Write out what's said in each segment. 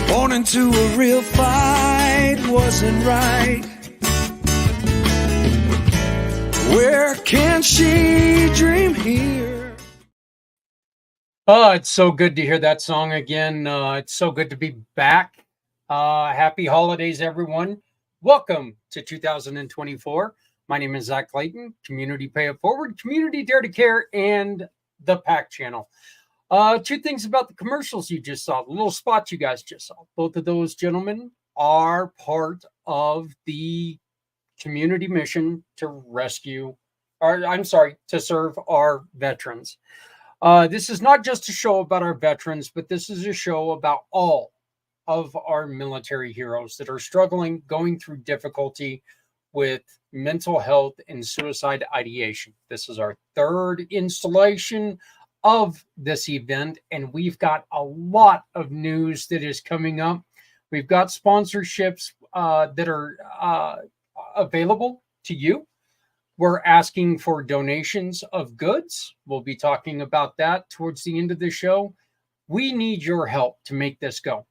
Born into a real fight wasn't right. Where can she dream here? Oh, it's so good to hear that song again. It's so good to be back. Happy holidays, everyone. Welcome to 2024. My name is Zach Clayton, Community Pay It Forward, Community Dare to Care, and the pACT channel. Two things about the commercials you just saw, the little spots you guys just saw. Both of those gentlemen are part of the community mission to to serve our veterans. This is not just a show about our veterans, but this is a show about all of our military heroes that are struggling, going through difficulty with mental health and suicide ideation. This is our third installation of this event, and we've got a lot of news that is coming up. We've got sponsorships that are available to you. We're asking for donations of goods. We'll be talking about that towards the end of the show. We need your help to make this go.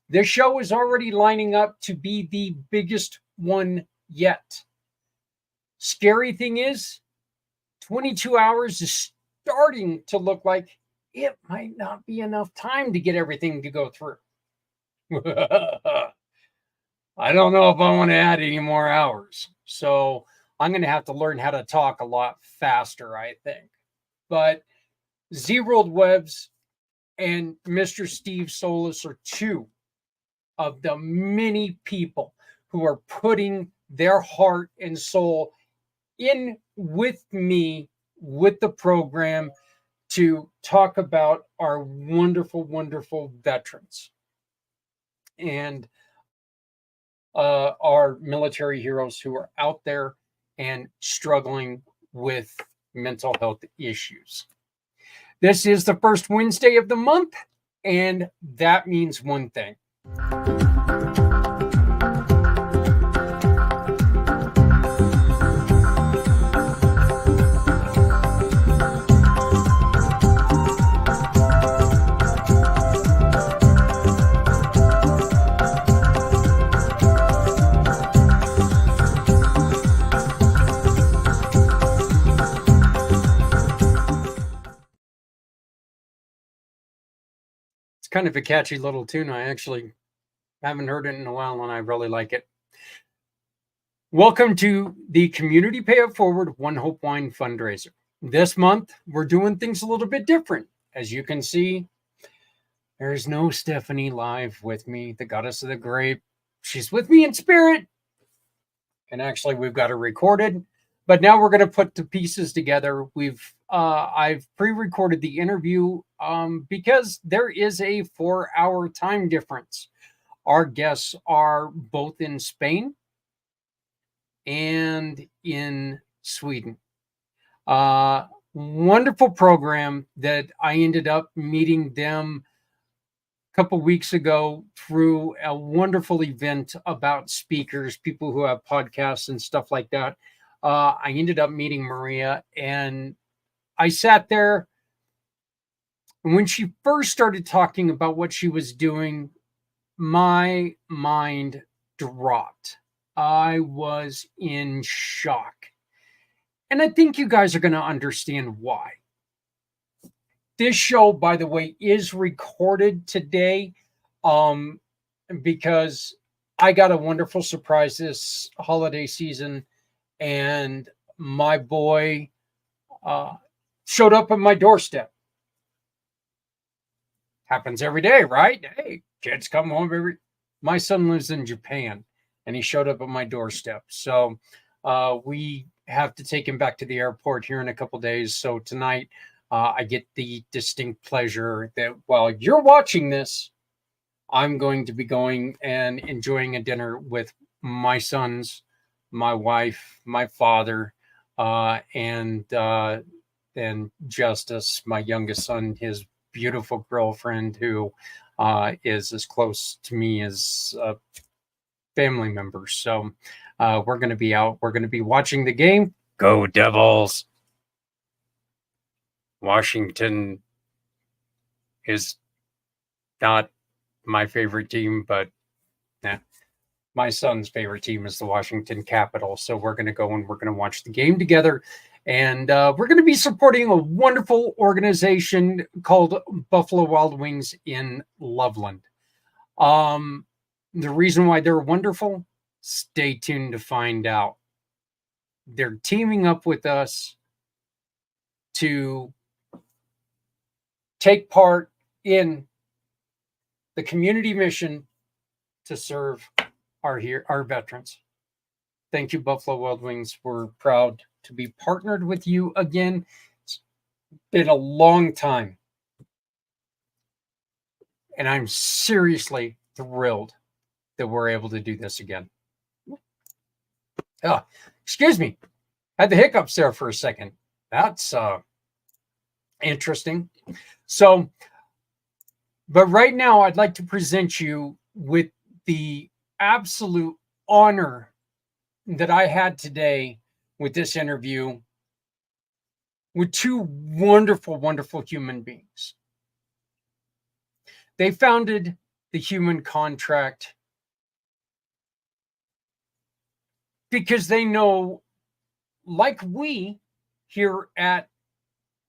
This show is already lining up to be the biggest one yet. Scary thing is, 22 hours is starting to look like it might not be enough time to get everything to go through. I don't know if I want to add any more hours. So I'm going to have to learn how to talk a lot faster, I think. But Z-World Webs and Mr. Steve Solis are two of the many people who are putting their heart and soul in with me with the program to talk about our wonderful, wonderful veterans and our military heroes who are out there and struggling with mental health issues. This is the first Wednesday of the month, and that means one thing. Kind of a catchy little tune. I actually haven't heard it in a while, and I really like it. Welcome to the Community Pay It Forward One Hope Wine fundraiser. This month, we're doing things a little bit different. As you can see, there's no Stephanie live with me, the goddess of the grape. She's with me in spirit. And actually, we've got her recorded. But now we're going to put the pieces together. I've pre-recorded the interview because there is a 4-hour time difference. Our guests are both in Spain and in Sweden. wonderful program that I ended up meeting them a couple weeks ago through a wonderful event about speakers, people who have podcasts and stuff like that. I ended up meeting Maria, and I sat there. And when she first started talking about what she was doing, my mind dropped. I was in shock. And I think you guys are going to understand why. This show, by the way, is recorded today because I got a wonderful surprise this holiday season, and my boy showed up at my doorstep. Happens every day, right? Hey, kids come home every. My son lives in Japan, and he showed up at my doorstep. So we have to take him back to the airport here in a couple days. So tonight, I get the distinct pleasure that while you're watching this, I'm going to be going and enjoying a dinner with my sons, my wife, my father, and Justice, my youngest son, his beautiful girlfriend, who is as close to me as a family member. So we're going to be out. We're going to be watching the game. Go Devils! Washington is not my favorite team, but my son's favorite team is the Washington Capitals. So we're going to go and we're going to watch the game together. And we're going to be supporting a wonderful organization called Buffalo Wild Wings in Loveland. The reason why they're wonderful, stay tuned to find out. They're teaming up with us to take part in the community mission to serve our veterans. Thank you, Buffalo Wild Wings. We're proud to be partnered with you again. It's been a long time. And I'm seriously thrilled that we're able to do this again. Oh, excuse me. Had the hiccups there for a second. That's interesting. So, but right now I'd like to present you with the absolute honor that I had today with this interview with two wonderful, wonderful human beings. They founded the Human Contract because they know, like we here at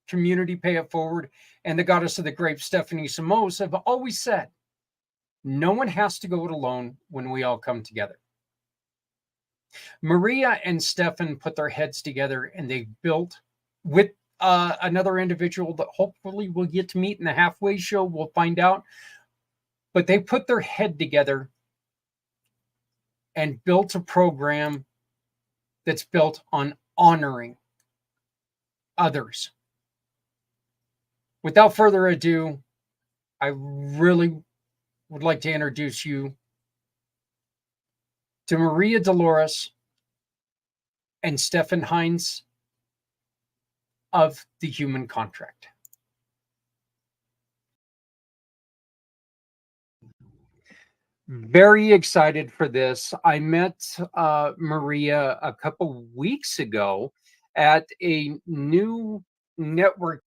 Community Pay It Forward and the Goddess of the Grape, Stephanie Simoes, have always said, no one has to go it alone when we all come together. Maria and Stefan put their heads together and they built with another individual that hopefully we'll get to meet in the halfway show. We'll find out. But they put their head together and built a program that's built on honoring others. Without further ado, I really would like to introduce you to Maria Dolores and Stefan Hines of the Human Contract. Very excited for this. I met Maria a couple weeks ago at a new network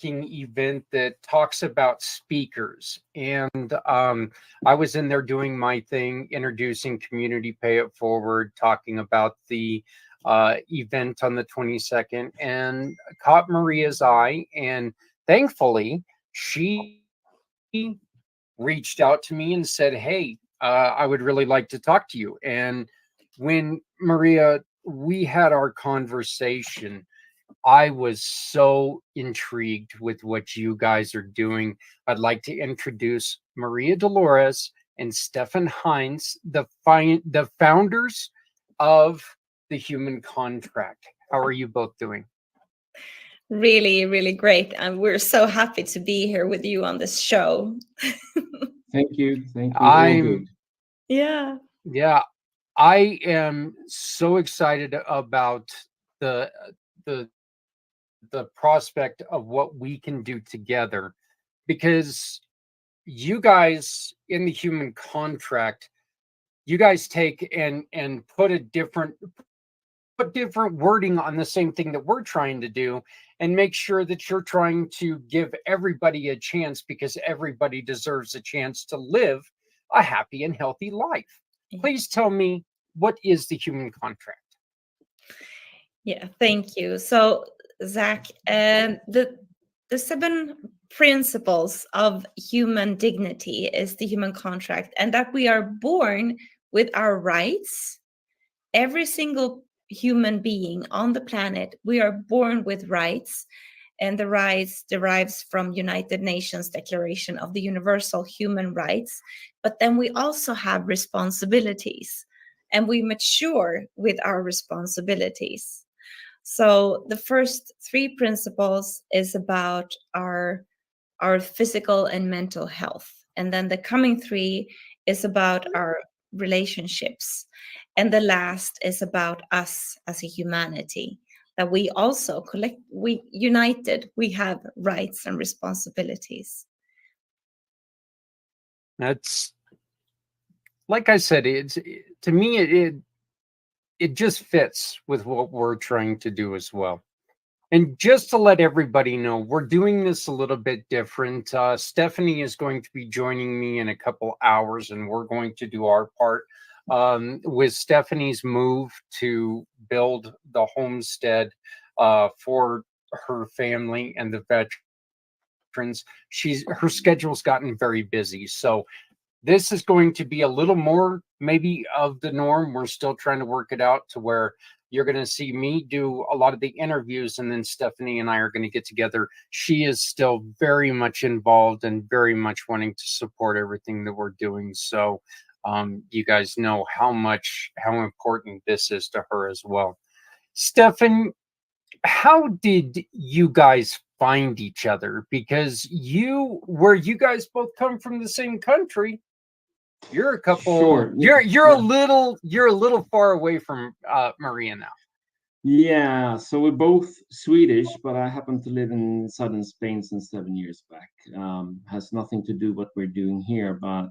event that talks about speakers, and I was in there doing my thing, introducing Community Pay It Forward, talking about the event on the 22nd, and caught Maria's eye, and thankfully she reached out to me and said, hey, I would really like to talk to you. And when Maria, we had our conversation, I was so intrigued with what you guys are doing. I'd like to introduce Maria Dolores and Stefan Hines, the founders of the Human Contract. How are you both doing? Really, really great. And we're so happy to be here with you on this show. Thank you. Thank you. Yeah. Yeah. I am so excited about the the the prospect of what we can do together, because you guys in the human contract, you guys take and put different wording on the same thing that we're trying to do, and make sure that you're trying to give everybody a chance, because everybody deserves a chance to live a happy and healthy life. Please tell me, what is the human contract? Yeah, thank you. So, Zach, the 7 principles of human dignity is the human contract, and that we are born with our rights. Every single human being on the planet, we are born with rights, and the rights derives from United Nations Declaration of the Universal Human Rights. But then we also have responsibilities, and we mature with our responsibilities. So the first 3 principles is about our physical and mental health. And then the coming 3 is about our relationships. And the last is about us as a humanity, that we also we united, we have rights and responsibilities. That's, like I said, it's, to me, it just fits with what we're trying to do as well. And just to let everybody know, we're doing this a little bit different. Stephanie is going to be joining me in a couple hours, and we're going to do our part. With Stephanie's move to build the homestead for her family and the veterans, her schedule's gotten very busy. So this is going to be a little more maybe of the norm. We're still trying to work it out to where you're going to see me do a lot of the interviews, and then Stephanie and I are going to get together. She is still very much involved and very much wanting to support everything that we're doing. So you guys know how important this is to her as well. Stefan, how did you guys find each other? Because where you guys both come from the same country, you're a couple. Sure. You're a little far away from Maria now. Yeah, so we're both Swedish, but I happen to live in southern Spain since 7 years back. Has nothing to do with what we're doing here, but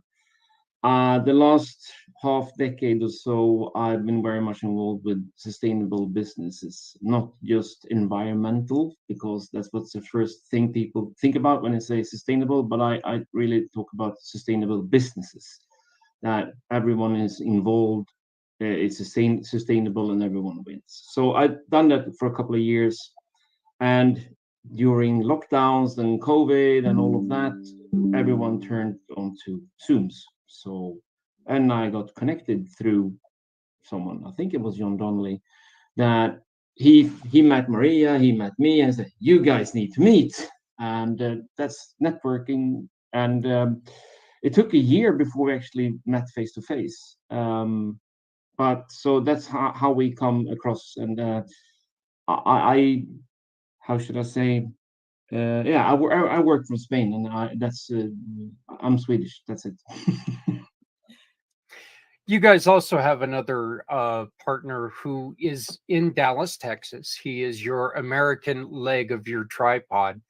the last half decade or so, I've been very much involved with sustainable businesses, not just environmental, because that's what's the first thing people think about when they say sustainable, but I really talk about sustainable businesses, that everyone is involved, it's sustainable, and everyone wins. So I've done that for a couple of years, and during lockdowns and COVID and all of that, everyone turned onto Zooms. So, and I got connected through someone, I think it was John Donnelly, that he met Maria, he met me, and said, "You guys need to meet." And that's networking. And it took a year before we actually met face to face. But so that's how we come across. And I how should I say? Yeah, I work from Spain, and that's I'm Swedish. That's it. You guys also have another partner who is in Dallas, Texas. He is your American leg of your tripod.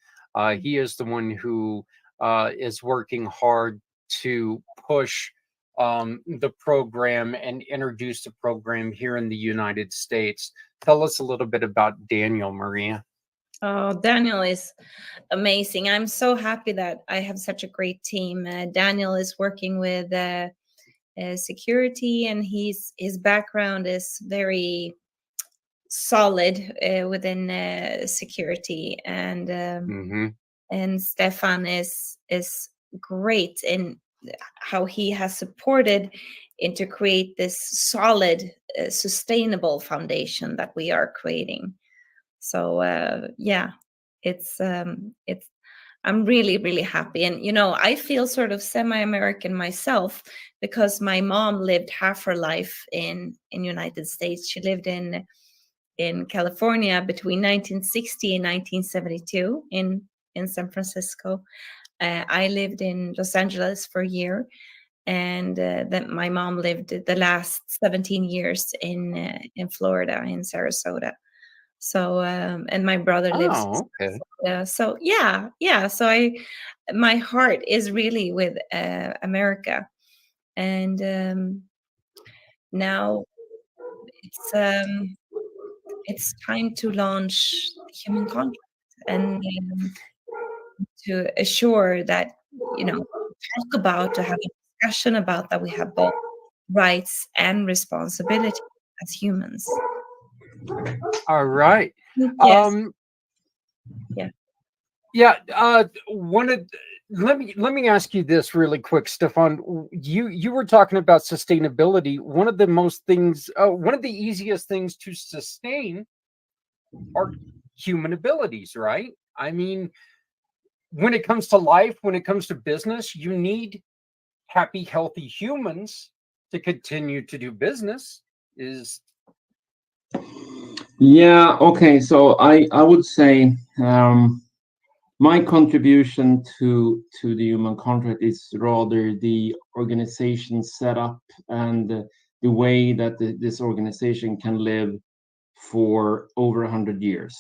He is the one who is working hard to push the program and introduce the program here in the United States. Tell us a little bit about Daniel, Maria. Oh, Daniel is amazing. I'm so happy that I have such a great team. Daniel is working with security, and his background is very solid within security, and Stefan is great in how he has supported to create this solid sustainable foundation that we are creating. So yeah, it's I'm really, really happy. And, I feel sort of semi-American myself, because my mom lived half her life in United States. She lived in California between 1960 and 1972 in San Francisco. I lived in Los Angeles for a year. and that my mom lived the last 17 years in Florida, in Sarasota. So and my brother lives Oh, okay. so yeah. So my heart is really with America, and now it's time to launch the human contract, and to assure that, talk about, to have a discussion about that we have both rights and responsibility as humans. All right. Yes. Um, Yeah. yeah. Let me ask you this really quick, Stefan. You were talking about sustainability. One of the easiest things to sustain are human abilities, right? I mean, when it comes to life, when it comes to business, you need happy, healthy humans to continue to do business. Is Yeah, okay. So I would say my contribution to the human contract is rather the organization setup and the way that this organization can live for over 100 years.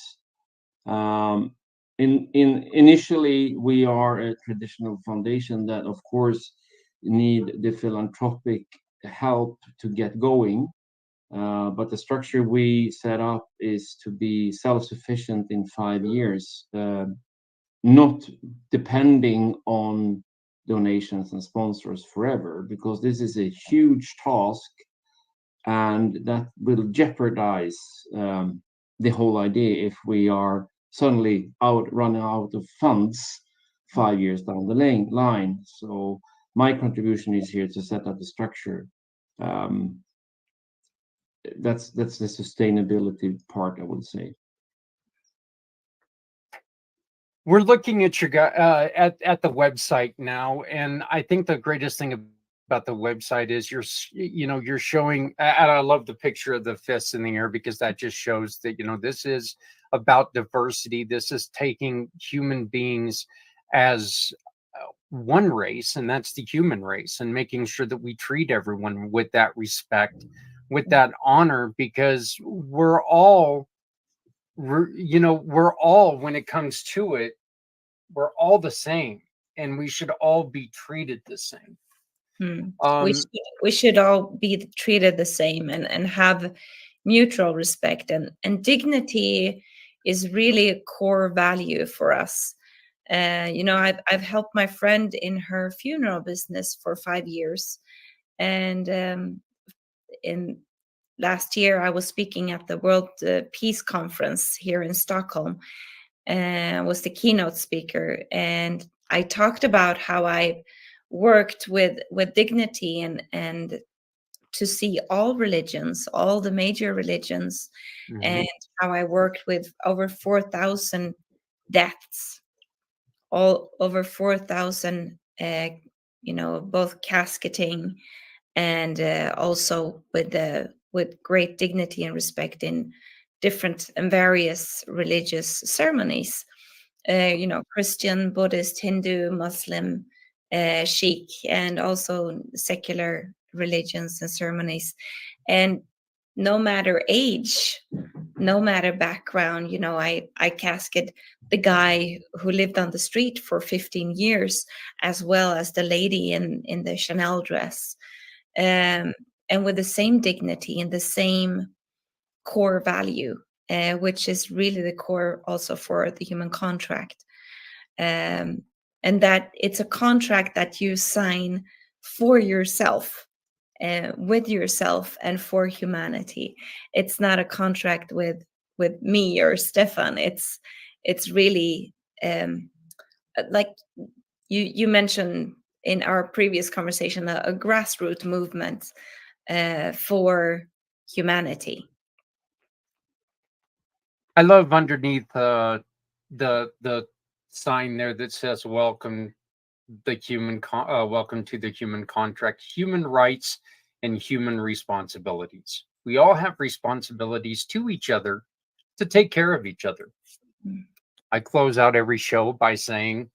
Um, initially, we are a traditional foundation that, of course, need the philanthropic help to get going. But the structure we set up is to be self-sufficient in 5 years, not depending on donations and sponsors forever, because this is a huge task and that will jeopardize the whole idea if we are suddenly running out of funds 5 years down the line. So my contribution is here to set up the structure. Um, that's the sustainability part, I would say. we're looking at your at the website now, and I think the greatest thing about the website is you're showing, and I love the picture of the fists in the air, because that just shows that this is about diversity. This is taking human beings as one race, and that's the human race, and making sure that we treat everyone with that respect, with that honor, because we're all, when it comes to it, we're all the same, and we should all be treated the same. We Um, should, we should all be treated the same, and have mutual respect, and dignity is really a core value for us. I've helped my friend in her funeral business for 5 years, and in last year I was speaking at the World Peace Conference here in Stockholm, and was the keynote speaker, and I talked about how I worked with dignity, and to see all religions, all the major religions, and how I worked with over 4,000 deaths, all over 4,000, both casketing, and also with great dignity and respect in different and various religious ceremonies. Christian, Buddhist, Hindu, Muslim, Sikh, and also secular religions and ceremonies. And no matter age, no matter background, I casket the guy who lived on the street for 15 years, as well as the lady in the Chanel dress, and with the same dignity and the same core value, which is really the core also for the human contract. And that it's a contract that you sign for yourself, with yourself, and for humanity. It's not a contract with me or Stefan. It's really, like you mentioned in our previous conversation, a grassroots movement for humanity. I love underneath the sign there that says "Welcome welcome to the human contract, human rights and human responsibilities." We all have responsibilities to each other to take care of each other. I close out every show by saying,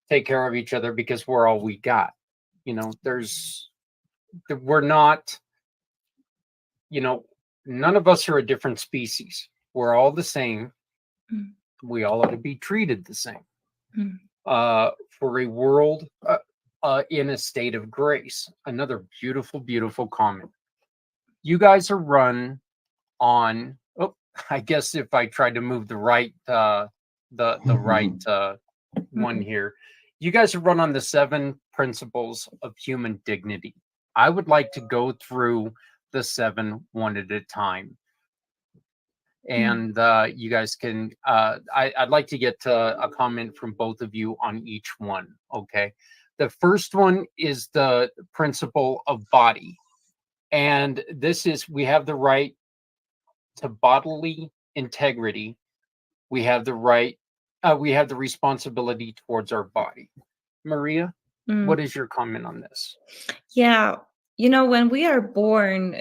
"Take care of each other, because we're all we got." we're not, none of us are a different species. We're all the same. Mm. We all ought to be treated the same. Mm. For a world in a state of grace. Another beautiful, beautiful comment. You guys are run on. Oh, I guess if I tried to move the right, one here, you guys are run on the 7 principles of human dignity. I would like to go through the 7 one at a time. And you guys can, I'd like to get a comment from both of you on each one, okay? The first one is the principle of body. And this is, we have the right to bodily integrity. We have the right, we have the responsibility towards our body. Maria, what is your comment on this? Yeah, when we are born,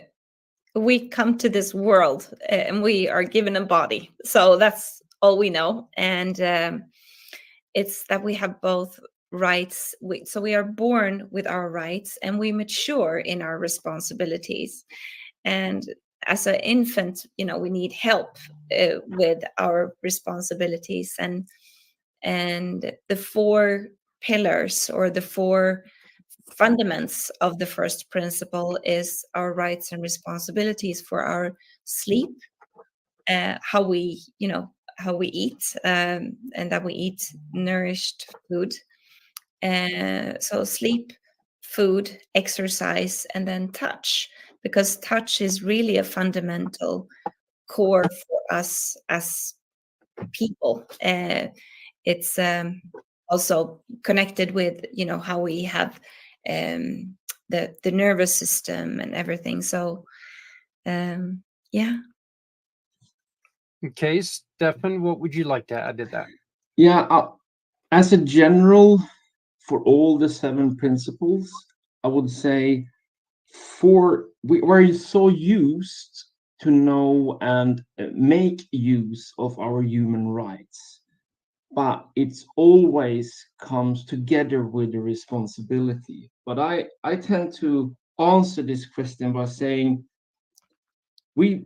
we come to this world and we are given a body. So that's all we know. And it's that we have both rights. So we are born with our rights and we mature in our responsibilities. And as an infant, we need help with our responsibilities. And the 4 pillars, or the 4 fundaments of the first principle, is our rights and responsibilities for our sleep, how we eat, and that we eat nourished food. So sleep, food, exercise, and then touch, because touch is really a fundamental core for us as people. It's also connected with how we have the nervous system and everything. So yeah. Okay, Stefan, what would you like to add to that? Yeah, as a general, for all the 7 principles, I would say we're so used to know and make use of our human rights, but it's always comes together with the responsibility. But I tend to answer this question by saying we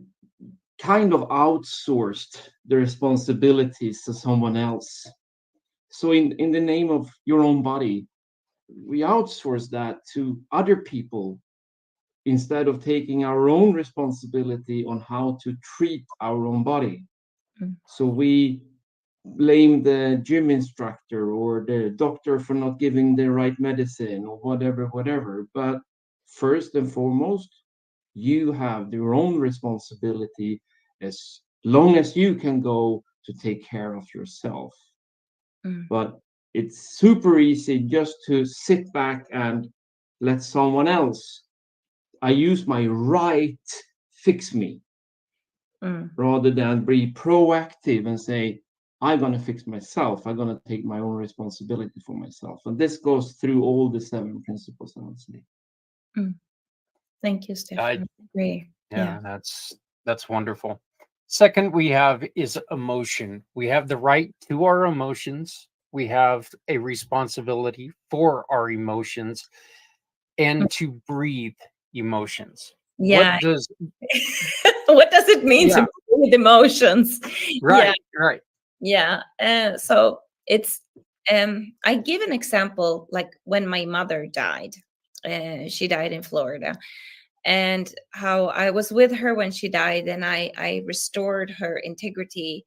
kind of outsourced the responsibilities to someone else. So in the name of your own body, we outsource that to other people instead of taking our own responsibility on how to treat our own body. So we blame the gym instructor or the doctor for not giving the right medicine or whatever. But first and foremost, you have your own responsibility as long as you can go to take care of yourself. But it's super easy just to sit back and let someone else, I use my right, fix me, rather than be proactive and say, I'm going to fix myself. I'm going to take my own responsibility for myself. And this goes through all the 7 principles, honestly. Thank you, Stefan. I agree. Yeah, that's wonderful. Second, we have is emotion. We have the right to our emotions. We have a responsibility for our emotions and to breathe emotions. Yeah. What does what does it mean to breathe emotions? Right. Yeah. So it's I give an example, like when my mother died. She died in Florida. And how I was with her when she died, and I restored her integrity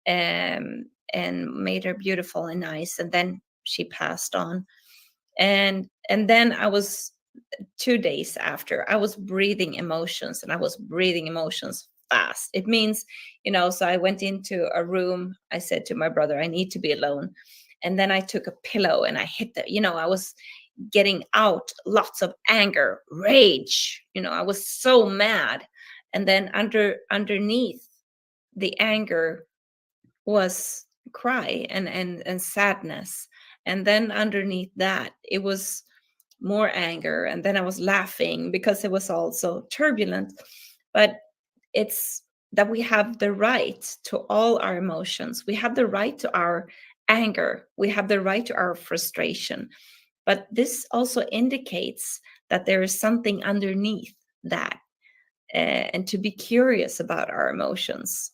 and made her beautiful and nice. And then she passed on. And then I was 2 days after, I was breathing emotions, and I was breathing emotions fast. It means, so I went into a room. I said to my brother, I need to be alone. And then I took a pillow and I hit the, I was getting out lots of anger, rage. I was so mad. And then underneath the anger was cry and sadness. And then underneath that, it was more anger. And then I was laughing because it was all so turbulent. But it's that we have the right to all our emotions. We have the right to our anger. We have the right to our frustration. but this also indicates that there is something underneath that, and to be curious about our emotions.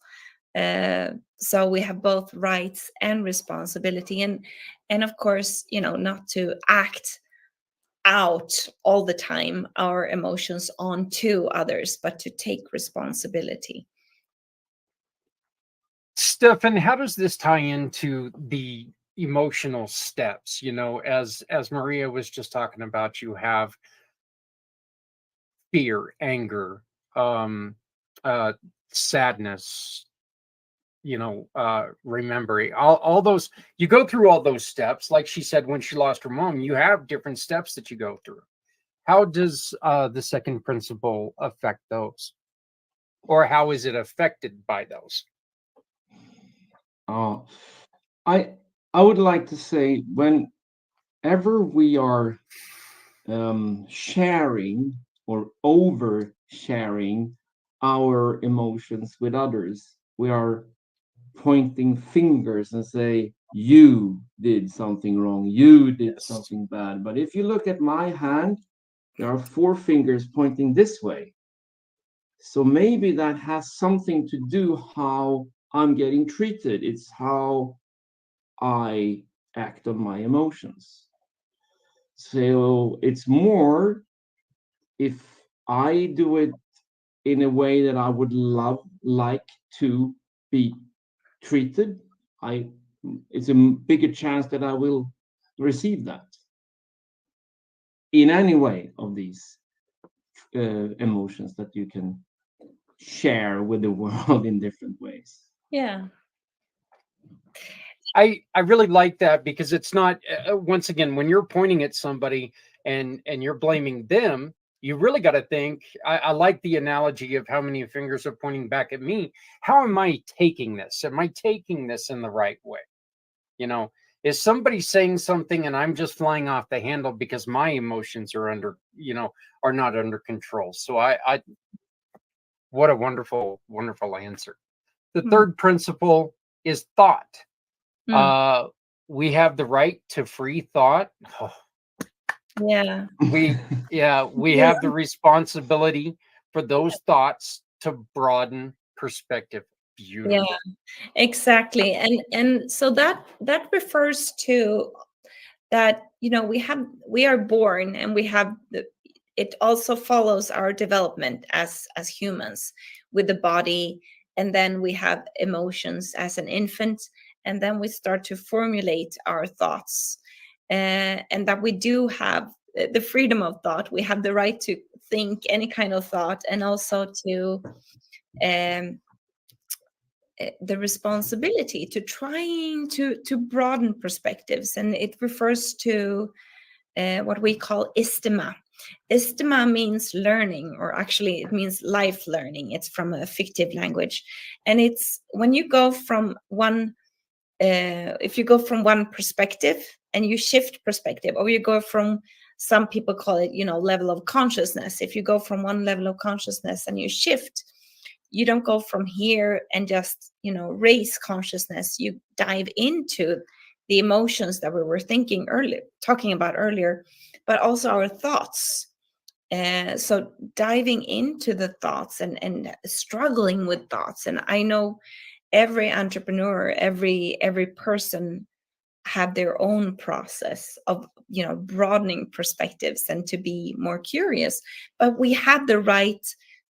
So we have both rights and responsibility, and of course, not to act out all the time our emotions onto others, but to take responsibility. Stefan, how does this tie into the emotional steps? As Maria was just talking about, you have fear, anger, sadness, remembering all those. You go through all those steps. Like she said, when she lost her mom, you have different steps that you go through. How does the second principle affect those, or how is it affected by those? I would like to say, whenever we are sharing or oversharing our emotions with others, we are pointing fingers and say, you did something wrong, you did Yes. something bad. But if you look at my hand, there are 4 fingers pointing this way. So maybe that has something to do how I'm getting treated. It's how I act on my emotions. So it's more, if I do it in a way that I would like to be treated, it's a bigger chance that I will receive that in any way of these emotions that you can share with the world in different ways. Yeah. I really like that, because it's not, once again, when you're pointing at somebody and you're blaming them, you really got to think. I like the analogy of how many fingers are pointing back at me. How am I taking this? Am I taking this in the right way? Is somebody saying something and I'm just flying off the handle because my emotions are are not under control? So I what a wonderful, wonderful answer. The third principle is thought. We have the right to free thought. Oh, Yeah. we have the responsibility for those thoughts to broaden perspective. Beautiful. Yeah, exactly. And so that refers to that, we are born, and it also follows our development as humans, with the body, and then we have emotions as an infant, and then we start to formulate our thoughts, and that we do have the freedom of thought. We have the right to think any kind of thought, and also to the responsibility to trying to broaden perspectives. And it refers to what we call istima. Istima means learning, or actually it means life learning. It's from a fictive language, and it's when you go from one if you go from one perspective and you shift perspective, or you go from, some people call it, level of consciousness. If you go from one level of consciousness and you shift, you don't go from here and just raise consciousness. You dive into the emotions that we were talking about earlier, but also our thoughts. So diving into the thoughts and struggling with thoughts. And I know every entrepreneur, every person have their own process of broadening perspectives and to be more curious. But we have the right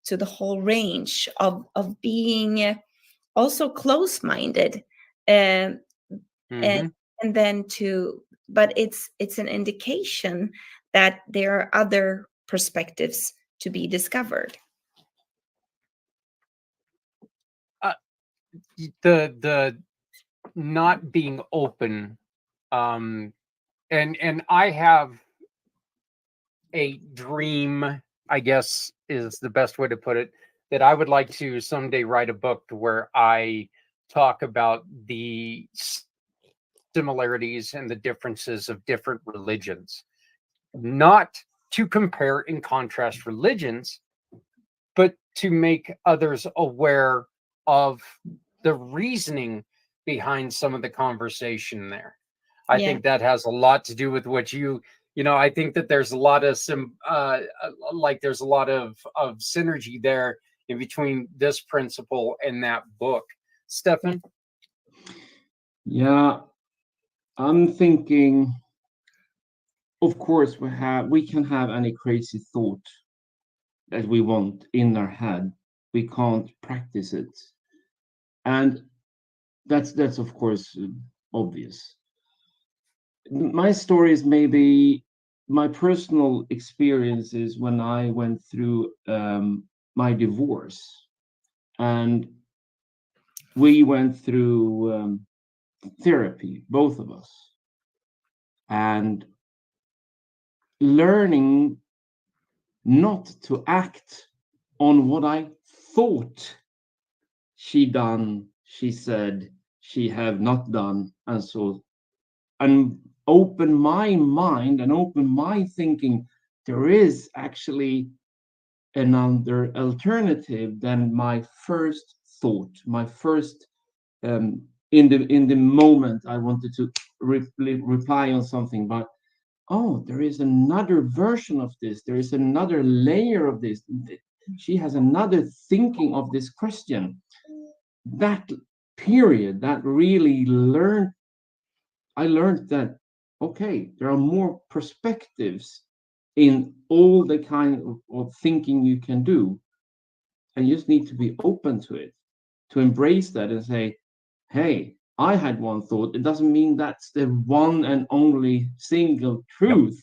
to the whole range of being also close-minded, and then but it's an indication that there are other perspectives to be discovered. The not being open, and I have a dream, I guess is the best way to put it, that I would like to someday write a book where I talk about the similarities and the differences of different religions, not to compare and contrast religions, but to make others aware of the reasoning behind some of the conversation there. I think that has a lot to do with what you I think that there's a lot of there's a lot of synergy there in between this principle and that book. Stefan? Yeah, I'm thinking, of course, we can have any crazy thought that we want in our head. We can't practice it. And that's of course obvious. My story is maybe my personal experiences when I went through my divorce, and we went through therapy, both of us, and learning not to act on what I thought she done, she said, she have not done, and so, and open my mind and open my thinking. There is actually another alternative than my first thought, my first in the moment I wanted to reply on something, but oh, there is another version of this. There is another layer of this. She has another thinking of this question. That period, that really I learned that, okay, there are more perspectives in all the kind of thinking you can do. And you just need to be open to it, to embrace that and say, hey, I had one thought. It doesn't mean that's the one and only single truth.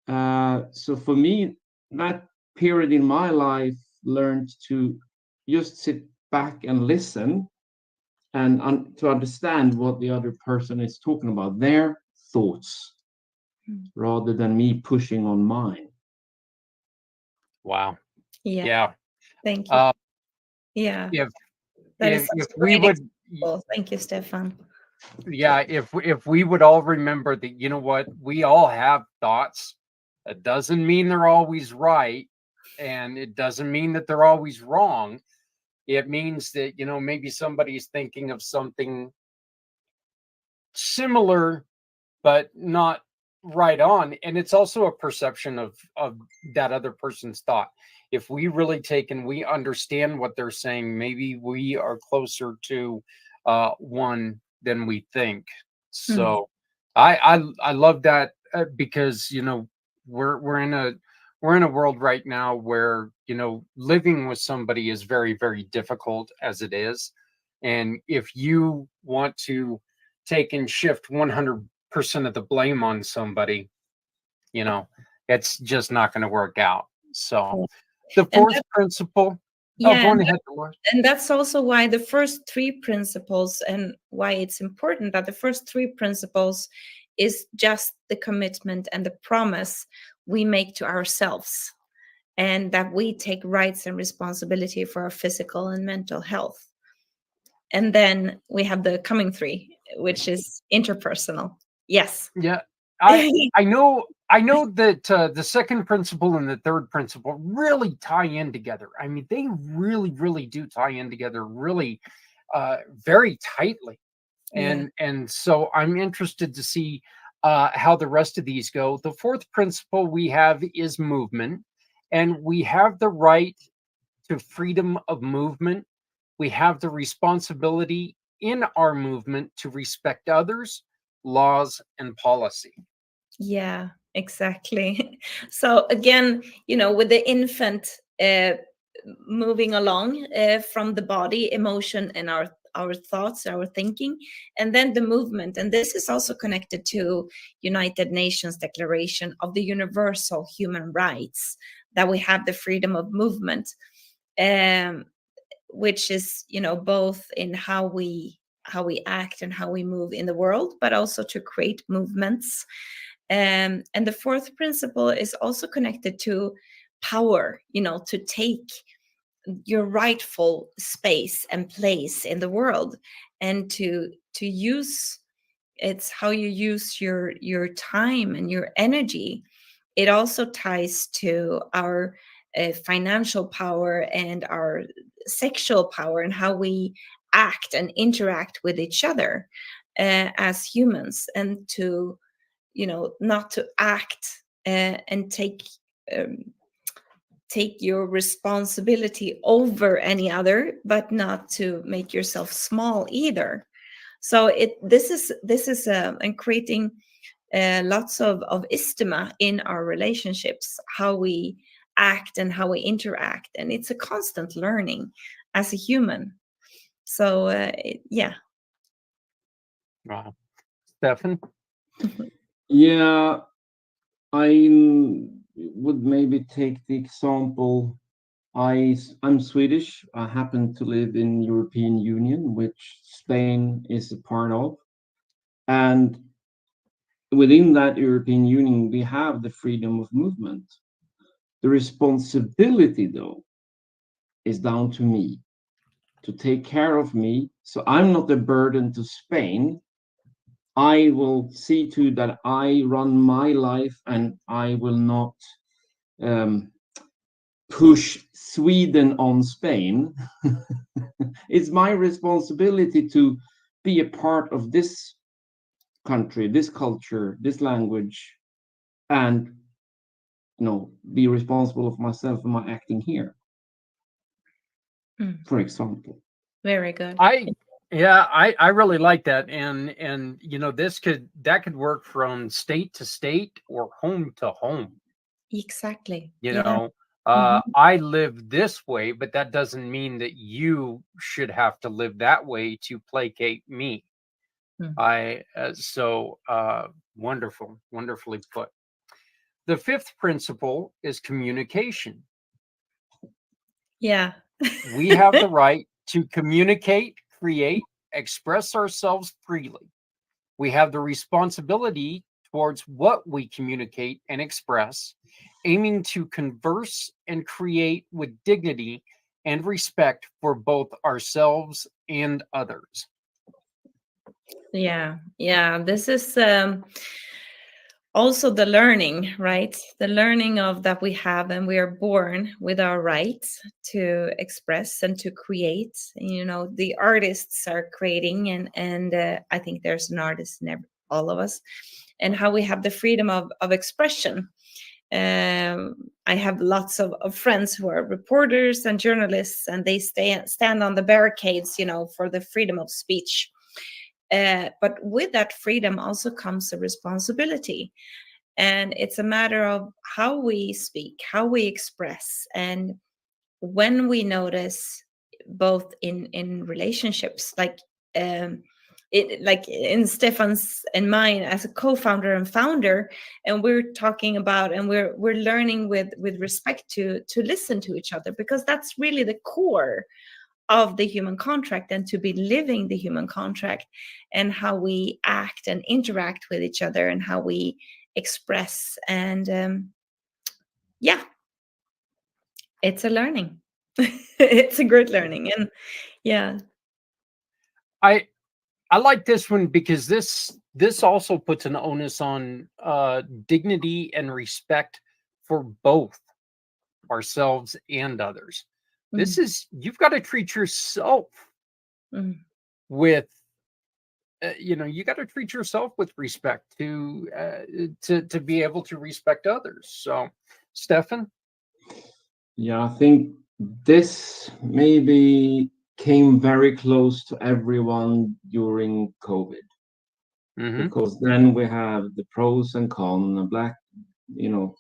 So for me, that period in my life learned to just sit back and listen and to understand what the other person is talking about, their thoughts, rather than me pushing on mine. Wow. Yeah. Yeah. Thank you. Yeah. If That is if such a we great would, example. Thank you, Stefan. yeah, if we would all remember that, what, we all have thoughts. It doesn't mean they're always right, and it doesn't mean that they're always wrong. It means that, maybe somebody's thinking of something similar but not right on, and it's also a perception of that other person's thought. If we really take and we understand what they're saying, maybe we are closer to one than we think. So I love that, because we're in a world right now where, living with somebody is very, very difficult as it is. And if you want to take and shift 100% of the blame on somebody, it's just not going to work out. So the And fourth principle. Oh, yeah, go on ahead, Dolores. and that's also why the first three principles, and why it's important that the first three principles is just the commitment and the promise we make to ourselves, and that we take rights and responsibility for our physical and mental health. And then we have the coming three, which is interpersonal. Yes. Yeah, I know that the second principle and the third principle really tie in together. I mean, they really, really do tie in together, really, very tightly. And so I'm interested to see how the rest of these go. The fourth principle we have is movement, and we have the right to freedom of movement. We have the responsibility in our movement to respect others, laws, and policy. Yeah, exactly. So again, with the infant moving along from the body, emotion, and our thoughts, our thinking, and then the movement. And this is also connected to United Nations Declaration of the Universal Human Rights, that we have the freedom of movement, which is, both in how we act and how we move in the world, but also to create movements. And the fourth principle is also connected to power, to take your rightful space and place in the world, and to use, it's how you use your time and your energy. It also ties to our financial power and our sexual power, and how we act and interact with each other as humans, and to not to act and take your responsibility over any other, but not to make yourself small either. So this is and creating lots of istima in our relationships, how we act and how we interact, and it's a constant learning as a human. So yeah. Wow. Stefan? Yeah, I would maybe take the example. I'm Swedish. I happen to live in European Union, which Spain is a part of. And within that European Union, we have the freedom of movement. The responsibility, though, is down to me to take care of me. So I'm not a burden to Spain. I will see to that I run my life, and I will not push Sweden on Spain. It's my responsibility to be a part of this country, this culture, this language, and be responsible of myself and my acting here. For example. Very good. I really like that, and that could work from state to state or home to home. Exactly. I live this way, but that doesn't mean that you should have to live that way to placate me. Wonderfully put. The fifth principle is communication. Yeah. We have the right to communicate, create, express ourselves freely. We have the responsibility towards what we communicate and express, aiming to converse and create with dignity and respect for both ourselves and others. Yeah. This is also the learning, right? The learning of that we have, and we are born with our rights to express and to create. The artists are creating, and I think there's an artist in all of us, and how we have the freedom of expression. I have lots of friends who are reporters and journalists, and they stand on the barricades, for the freedom of speech. But with that freedom also comes a responsibility. And it's a matter of how we speak, how we express. And when we notice, both in relationships, like in Stefan's and mine as a co-founder and founder, and we're talking about, and we're learning with respect to listen to each other, because that's really the core of the human contract, and to be living the human contract, and how we act and interact with each other, and how we express. And it's a learning. It's a great learning. And yeah, I like this one, because this also puts an onus on dignity and respect for both ourselves and others. This is, you've got to treat yourself with, you got to treat yourself with respect to be able to respect others. So, Stefan? Yeah, I think this maybe came very close to everyone during COVID. Because then we have the pros and cons,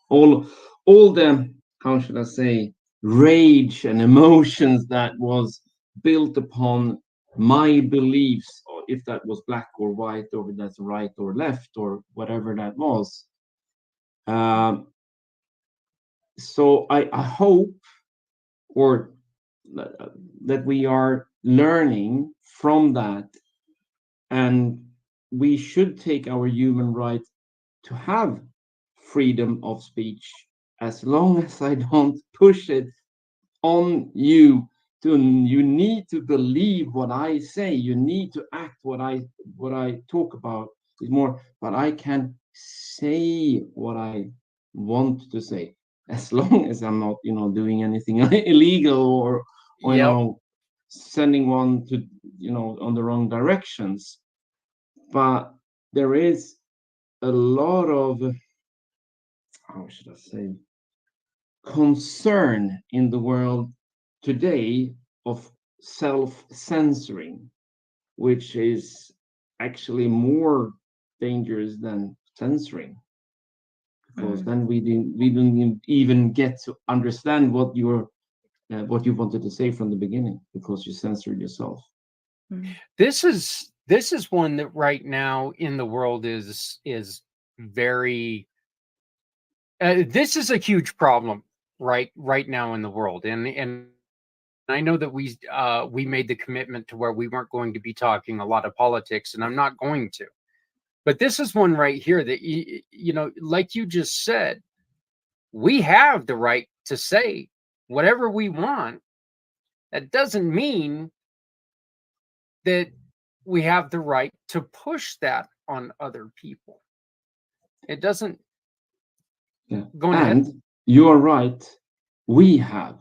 all the, how should I say, rage and emotions that was built upon my beliefs, or if that was black or white, or if that's right or left, or whatever that was. So I hope, or that we are learning from that, and we should take our human right to have freedom of speech, as long as I don't push it on you. You need to believe what I say. You need to act what I talk about. Is more, but I can say what I want to say, as long as I'm not, doing anything illegal, or sending one to, on the wrong directions. But there is a lot of, how should I say, concern in the world today of self-censoring, which is actually more dangerous than censoring, because then we don't even get to understand what you wanted to say from the beginning, because you censored yourself. This is one that right now in the world is very this is a huge problem right now in the world, and I know that we made the commitment to where we weren't going to be talking a lot of politics, and I'm not going to. But this is one right here that you know, like you just said, we have the right to say whatever we want. That doesn't mean that we have the right to push that on other people. It doesn't. Yeah. Go and ahead. you're right, we have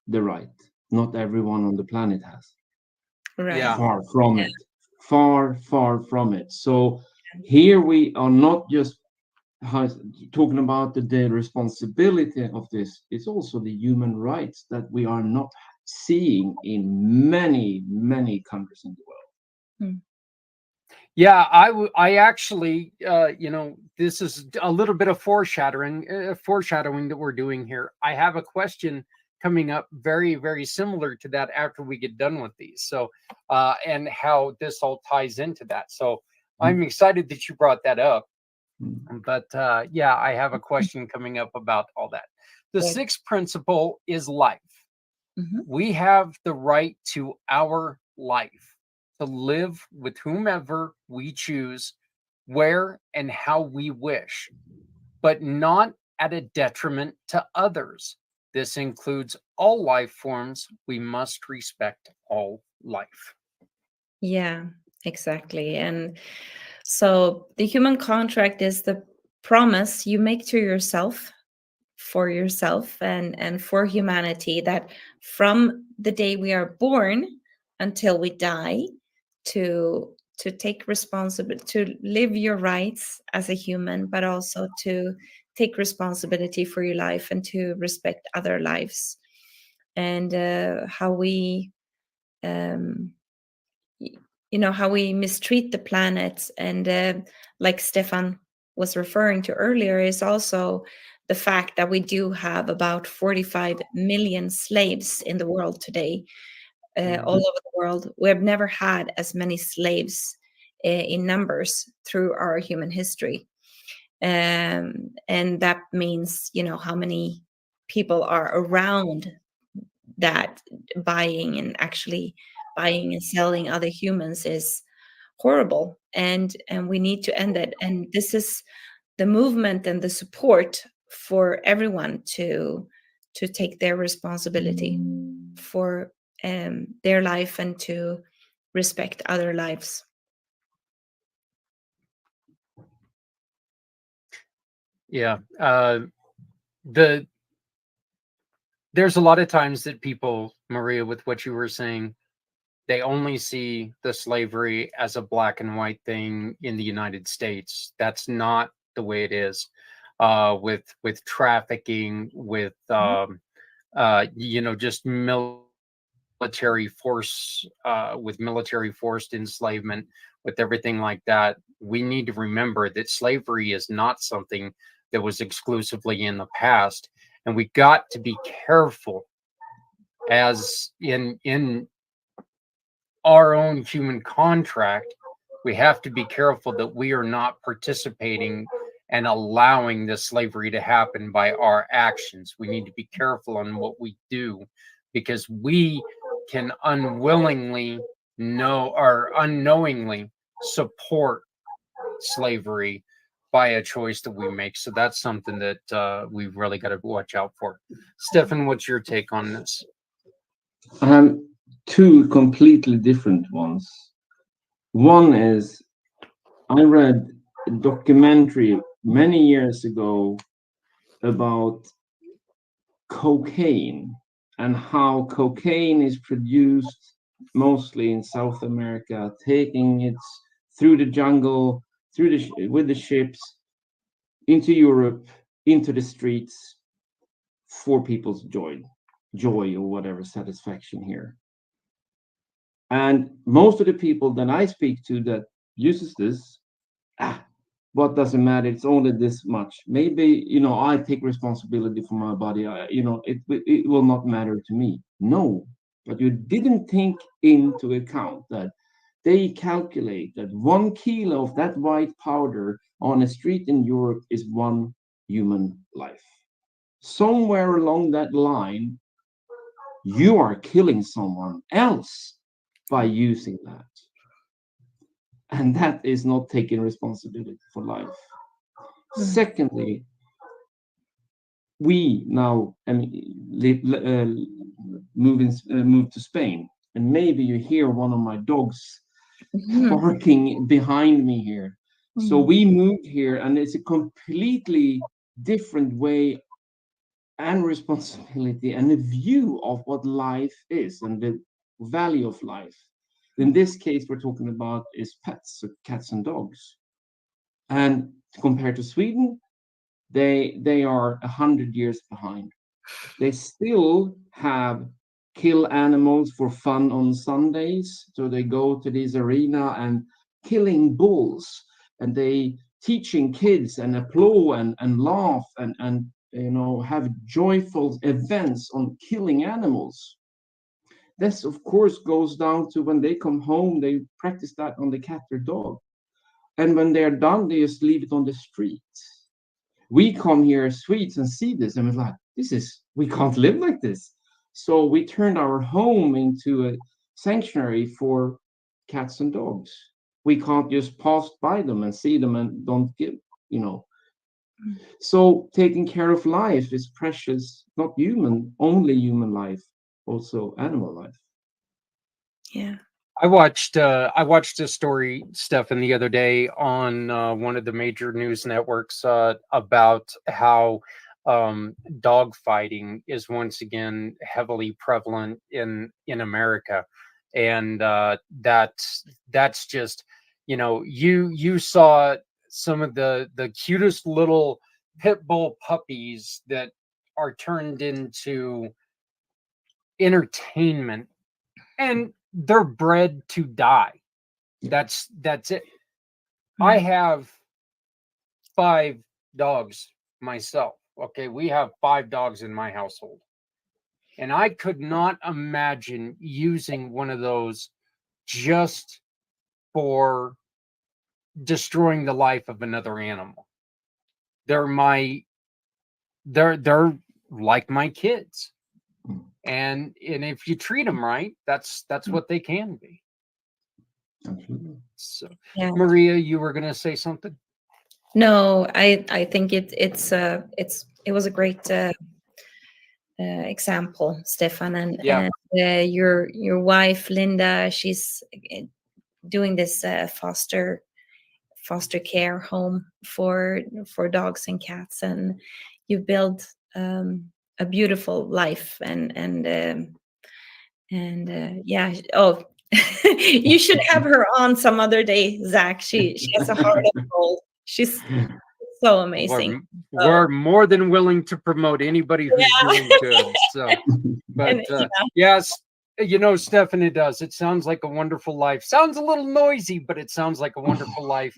the right, not everyone on the planet has. Right. Yeah. Far from it, far from it. So here we are not just talking about the responsibility of this, it's also the human rights that we are not seeing in many countries in the world. Yeah, I actually, you know, this is a little bit of foreshadowing that we're doing here. I have a question coming up very similar to that after we get done with these. So, and how this all ties into that. So I'm excited that you brought that up. But yeah, I have a question coming up about all that. The sixth principle is life. We have the right to our life, to live with whomever we choose, where and how we wish, but not at a detriment to others. This includes all life forms. We must respect all life. Yeah, exactly. And so the human contract is the promise you make to yourself, for yourself, and for humanity, that from the day we are born until we die, to take responsibility, to live your rights as a human, but also to take responsibility for your life and to respect other lives. And how we um, you know, how we mistreat the planet, and like Stefan was referring to earlier, is also the fact that we do have about 45 million slaves in the world today, all over the world. We have never had as many slaves in numbers through our human history. And that means, you know, how many people are around that, buying and selling other humans is horrible, and we need to end it. And this is the movement and the support for everyone to take their responsibility for their life and to respect other lives. Yeah. There's a lot of times that people, Maria, with what you were saying, they only see the slavery as a black and white thing in the United States. That's not the way it is. With trafficking, with you know, just military force, with military forced enslavement, with everything like that. We need to remember that slavery is not something that was exclusively in the past, and we got to be careful, as in our own human contract, we have to be careful that we are not participating and allowing this slavery to happen by our actions. We need to be careful on what we do, because we can unwillingly know or unknowingly support slavery by a choice that we make. So that's something that we've really got to watch out for. Stefan, what's your take on this? Two completely different ones. One is, I read a documentary many years ago about cocaine and how cocaine is produced mostly in South America, taking it through the jungle, with the ships, into Europe, into the streets for people's joy or whatever satisfaction here. And most of the people that I speak to that uses this, what does it matter? It's only this much. Maybe, I take responsibility for my body. It will not matter to me. No, but you didn't take into account that they calculate that 1 kilo of that white powder on a street in Europe is one human life. Somewhere along that line, you are killing someone else by using that. And that is not taking responsibility for life. Secondly, we now move to Spain, and maybe you hear one of my dogs barking behind me here. So we moved here, and it's a completely different way and responsibility and a view of what life is and the value of life. In this case, we're talking about is pets, so cats and dogs. And compared to Sweden, they are 100 years behind. They still have kill animals for fun on Sundays. So they go to this arena and killing bulls, and they teaching kids and applaud and laugh and have joyful events on killing animals. This, of course, goes down to when they come home, they practice that on the cat or dog. And when they're done, they just leave it on the street. We come here as Swedes and see this, and we're like, we can't live like this. So we turned our home into a sanctuary for cats and dogs. We can't just pass by them and see them and don't give. So taking care of life is precious, not only human life, also animal life. Yeah. I watched a story, Stefan, the other day on one of the major news networks about how dog fighting is once again heavily prevalent in America, and that's just you saw some of the cutest little pit bull puppies that are turned into entertainment, and they're bred to die. That's it. I have 5 dogs myself. Okay, we have 5 dogs in my household, and I could not imagine using one of those just for destroying the life of another animal. They're like my kids, and if you treat them right, that's what they can be. Absolutely. So, Yeah. Maria, you were going to say something? No, I think it was a great example, Stefan, and your wife Linda, she's doing this foster care home for dogs and cats, and you build a beautiful life and yeah. Oh, you should have her on some other day, Zach. She has a heart of gold. She's so amazing. We're more than willing to promote anybody who's doing good. So, but yes, Stefan, it does. It sounds like a wonderful life. Sounds a little noisy, but it sounds like a wonderful life.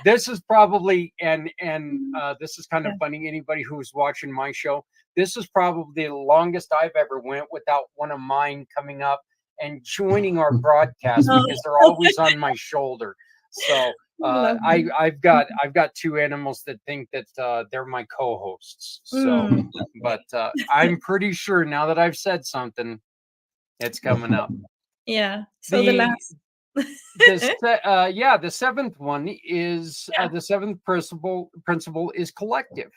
This is probably and this is kind of funny. Anybody who's watching my show, this is probably the longest I've ever went without one of mine coming up and joining our broadcast because they're always on my shoulder. So I've got 2 animals that think that they're my co-hosts. So, but I'm pretty sure now that I've said something, it's coming up. Yeah. So the last. The 7th one is the 7th principle is collective.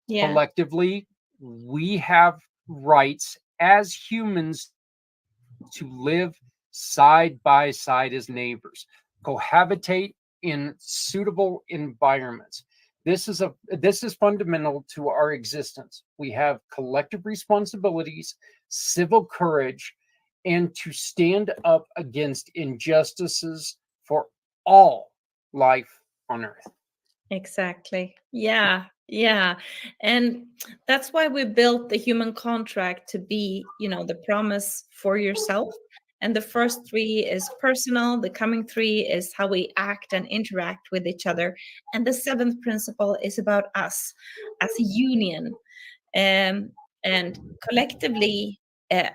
Yeah. Collectively, we have rights as humans to live side by side as neighbors, cohabitate in suitable environments. This is fundamental to our existence. We have collective responsibilities, civil courage, and to stand up against injustices for all life on earth. Exactly. Yeah. Yeah. And that's why we built the human contract to be, the promise for yourself. And the first three is personal. The coming three is how we act and interact with each other. And the seventh principle is about us as a union. um, and collectively,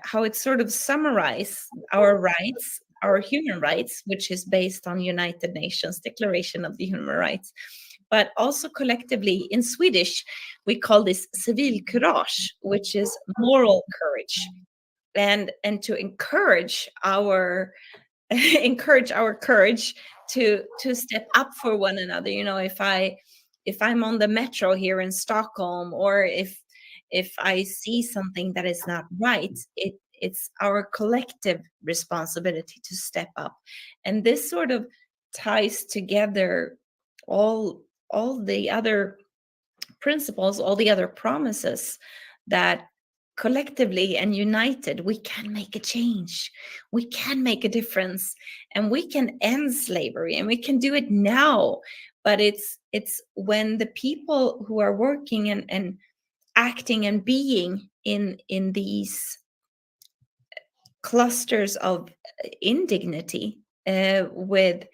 how it sort of summarize our rights, our human rights, which is based on United Nations Declaration of the Human Rights. But also collectively in Swedish, we call this civilkurage, which is moral courage. And to encourage our encourage our courage to step up for one another. If I'm on the metro here in Stockholm, or if I see something that is not right, it's our collective responsibility to step up. And this sort of ties together all the other principles, all the other promises, that collectively and united we can make a change, we can make a difference, and we can end slavery, and we can do it now. But it's when the people who are working and acting and being in these clusters of indignity, with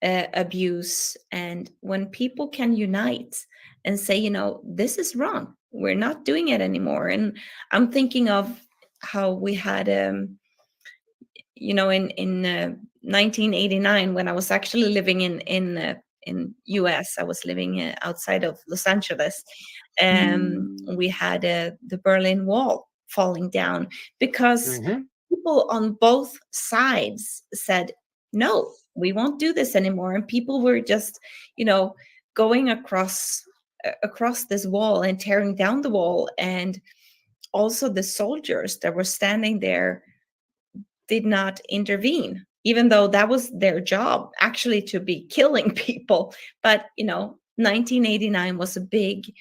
abuse, and when people can unite and say, this is wrong, we're not doing it anymore. And I'm thinking of how we had, in 1989, when I was actually living in US. I was living outside of Los Angeles. We had the Berlin Wall falling down because people on both sides said, no, we won't do this anymore. And people were just, going across this wall and tearing down the wall. And also the soldiers that were standing there did not intervene, even though that was their job, actually, to be killing people. But 1989 was a big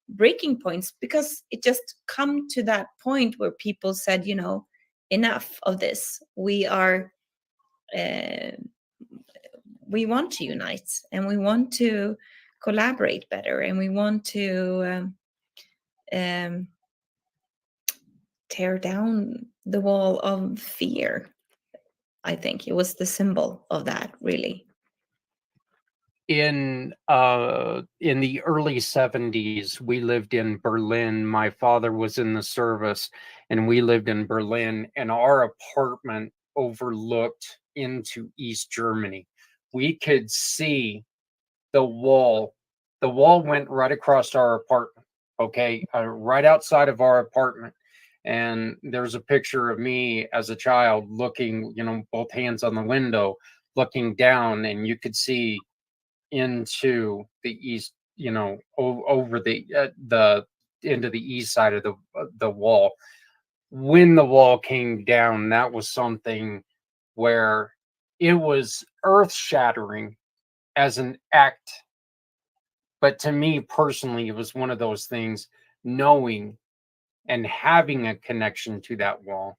breaking point, because it just come to that point where people said, enough of this. We want to unite, and we want to collaborate better, and we want to tear down the wall of fear. I think it was the symbol of that, really. In the early 70s, we lived in Berlin. My father was in the service, and we lived in Berlin, and our apartment overlooked into East Germany. We could see the wall. The wall went right across our apartment, okay, right outside of our apartment. And there's a picture of me as a child looking, both hands on the window, looking down, and you could see into the east, over the into the east side of the wall. When the wall came down, that was something where it was earth shattering as an act. But to me personally, it was one of those things, knowing and having a connection to that wall.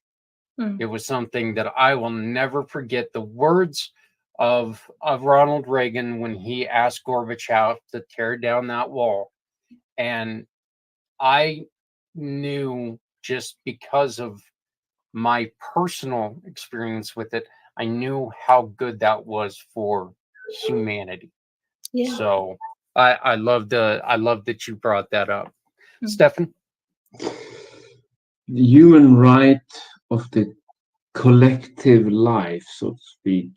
It was something that I will never forget. The words of Ronald Reagan when he asked Gorbachev to tear down that wall. And I knew, just because of my personal experience with it, I knew how good that was for humanity. Yeah. So I love that you brought that up. Stefan? The human right of the collective life, so to speak.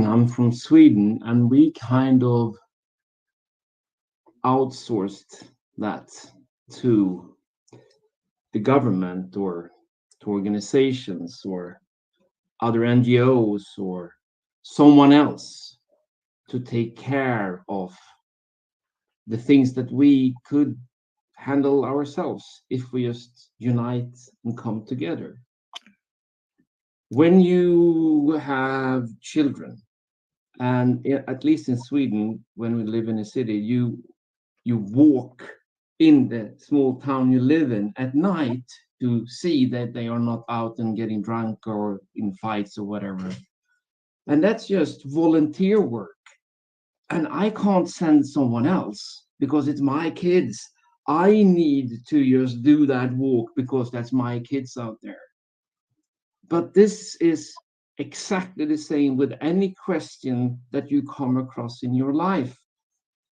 I'm from Sweden, and we kind of outsourced that to the government, or to organizations, or other NGOs, or someone else, to take care of the things that we could handle ourselves if we just unite and come together. When you have children, and at least in Sweden, when we live in a city, you walk in the small town you live in at night to see that they are not out and getting drunk or in fights or whatever. And that's just volunteer work. and I can't send someone else because it's my kids. I need to just do that walk because that's my kids out there. But this is exactly the same with any question that you come across in your life.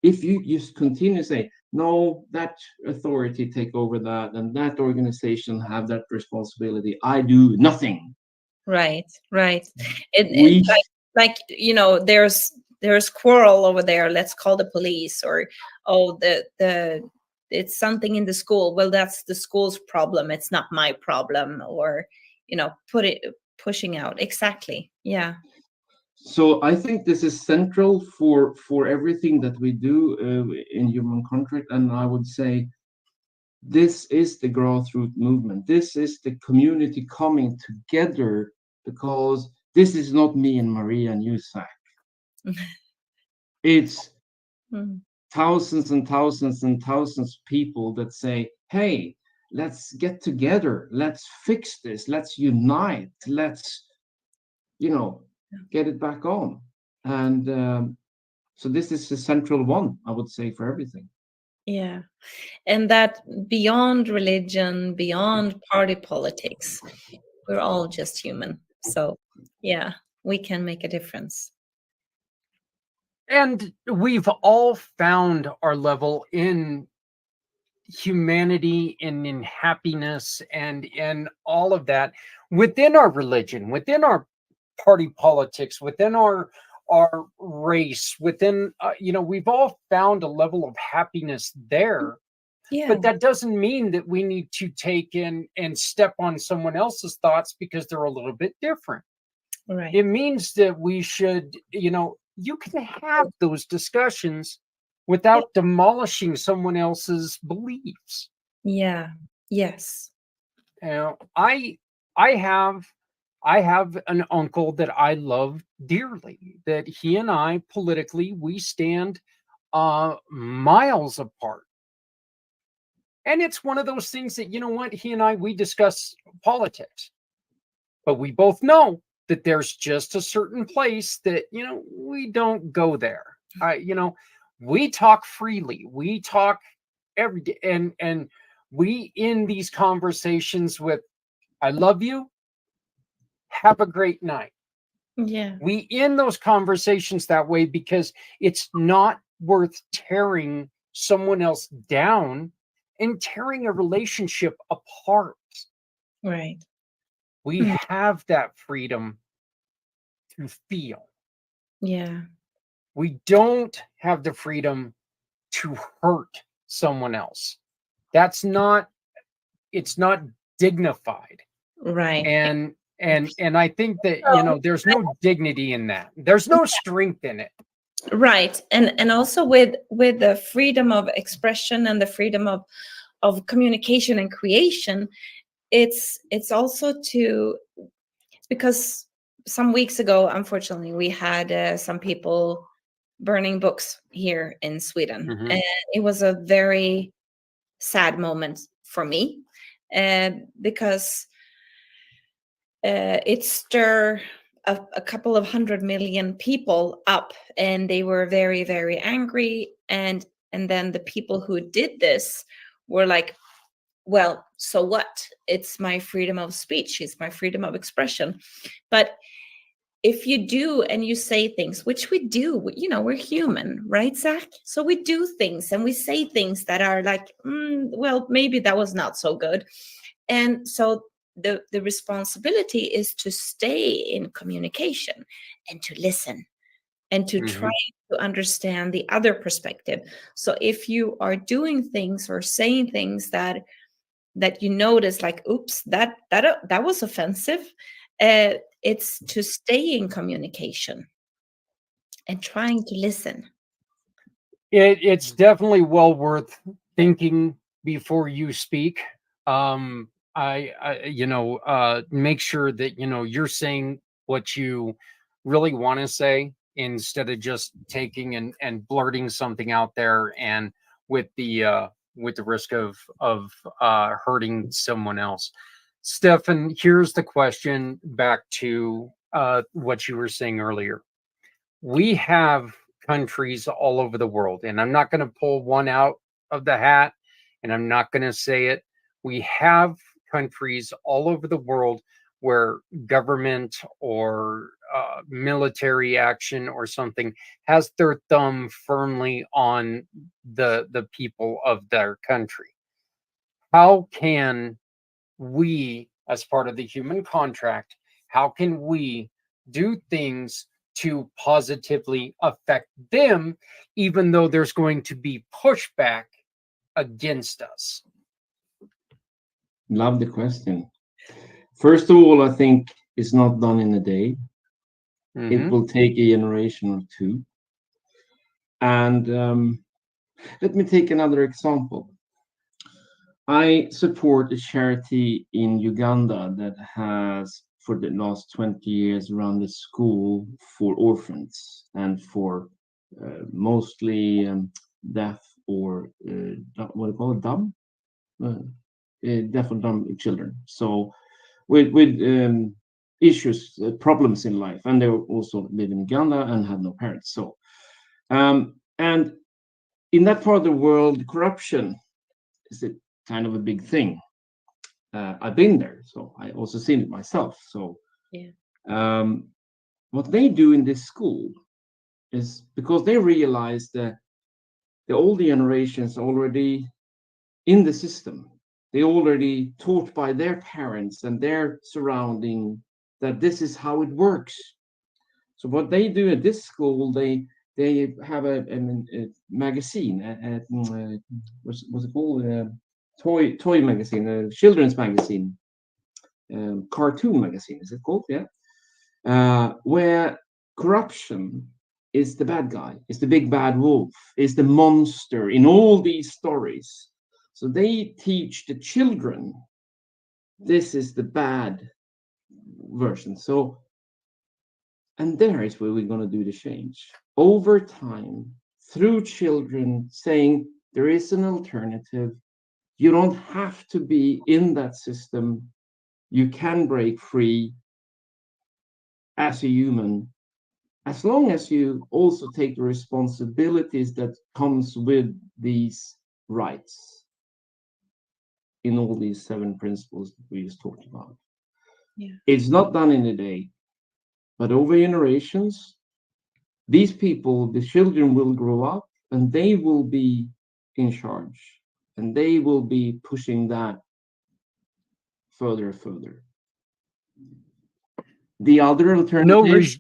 If you just continue to say, no, that authority take over that, and that organization have that responsibility, I do nothing. Right. We Like there's quarrel over there. Let's call the police. Or oh, the it's something in the school. Well, that's the school's problem. It's not my problem. Or pushing out. Exactly. Yeah. So I think this is central for everything that we do in human contract, and I would say this is the grassroots movement. This is the community coming together, because this is not me and Maria and you, Zach. It's Mm. thousands and thousands and thousands of people that say, hey, let's get together, let's fix this, let's unite, let's get it back on. And so this is the central one, I would say, for everything. Yeah. And that beyond religion, beyond party politics, we're all just human. So yeah, we can make a difference. And we've all found our level in humanity and in happiness and in all of that within our religion, within our party politics, within our race, within we've all found a level of happiness there. Yeah. But that doesn't mean that we need to take in and step on someone else's thoughts because they're a little bit different. Right. It means that we should, you can have those discussions without demolishing someone else's beliefs. Yeah. Yes. I have an uncle that I love dearly, that he and I politically, we stand miles apart. And it's one of those things that, he and I, we discuss politics, but we both know that there's just a certain place that, we don't go there. We talk freely. We talk every day. And we end these conversations with, I love you. Have a great night. Yeah. We end those conversations that way because it's not worth tearing someone else down and tearing a relationship apart. Right. We have that freedom to feel. Yeah. We don't have the freedom to hurt someone else. It's not dignified. Right. And I think that, there's no dignity in that. There's no strength in it. Right. And also with the freedom of expression and the freedom of communication and creation, it's also because some weeks ago, unfortunately, we had some people burning books here in Sweden. Mhm. And it was a very sad moment for me, because it stirred a couple of 100 million people up, and they were very, very angry. And then the people who did this were like, well, so what? It's my freedom of speech. It's my freedom of expression. But if you do and you say things, which we do, we're human, right, Zach? So we do things and we say things that are like, well, maybe that was not so good. And so the responsibility is to stay in communication and to listen and to try to understand the other perspective. So if you are doing things or saying things that you notice, like, oops, that was offensive, it's to stay in communication and trying to listen. It's definitely well worth thinking before you speak. Make sure that you're saying what you really want to say instead of just taking and blurting something out there and with the risk of hurting someone else. Stefan, here's the question back to what you were saying earlier. We have countries all over the world, and I'm not going to pull one out of the hat, and I'm not going to say it. We have countries all over the world where government or military action or something has their thumb firmly on the people of their country. How can we, as part of the human contract, how can we do things to positively affect them, even though there's going to be pushback against us? Love the question. First of all, I think it's not done in a day. It will take a generation or two. And let me take another example. I support a charity in Uganda that has, for the last 20 years, run a school for orphans and for mostly deaf or what do you call it, dumb? Deaf or dumb children. So with issues, problems in life, and they also live in Uganda and have no parents. So, and in that part of the world, corruption is a kind of a big thing. I've been there, so I also seen it myself. So, what they do in this school is because they realize that the older generations already in the system. They already taught by their parents and their surrounding that this is how it works. So what they do at this school, they have a magazine, what's it called? Toy magazine, a children's magazine, cartoon magazine, is it called? Yeah. Where corruption is the bad guy, is the big bad wolf, is the monster in all these stories. So they teach the children this is the bad version. So, and there is where we're going to do the change over time through children saying there is an alternative. You don't have to be in that system. You can break free as a human, as long as you also take the responsibilities that comes with these rights in all these 7 principles that we just talked about. Yeah. It's not done in a day, but over generations, these people, the children will grow up and they will be in charge and they will be pushing that further and further. The other alternative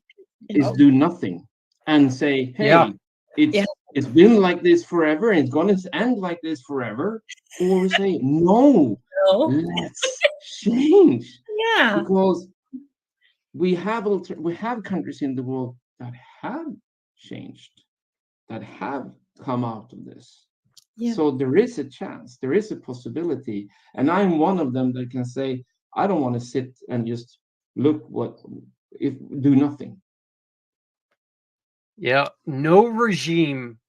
is do nothing and say, hey, it's been like this forever and it's going to end like this forever. Or we say, no, let's change. Yeah. Because we have countries in the world that have changed, that have come out of this. Yeah. So there is a chance, there is a possibility. And I'm one of them that can say, I don't want to sit and just look do nothing. Yeah, no regime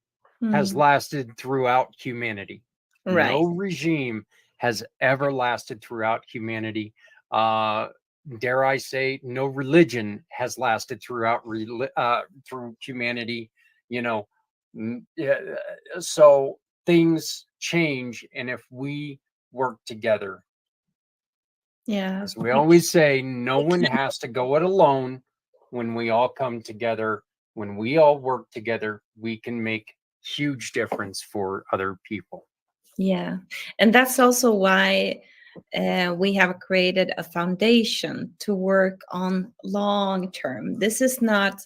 has lasted throughout humanity. Right. No regime has ever lasted throughout humanity. Dare I say, no religion has lasted throughout through humanity. You know, so things change, and if we work together, as we always say, no one has to go it alone. When we all come together, when we all work together, we can make huge difference for other people. Yeah, and that's also why we have created a foundation to work on long term. This is not,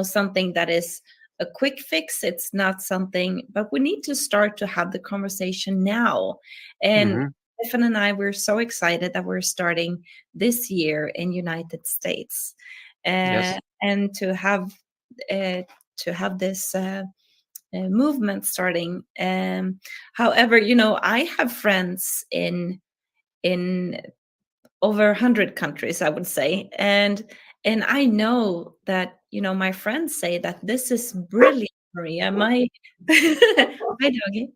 something that is a quick fix. It's not something, but we need to start to have the conversation now. And Stefan and I, we're so excited that we're starting this year in United States, and to have this movement starting. However, I have friends in over 100 countries, I would say, and I know that my friends say that this is brilliant, Maria. My my doggy,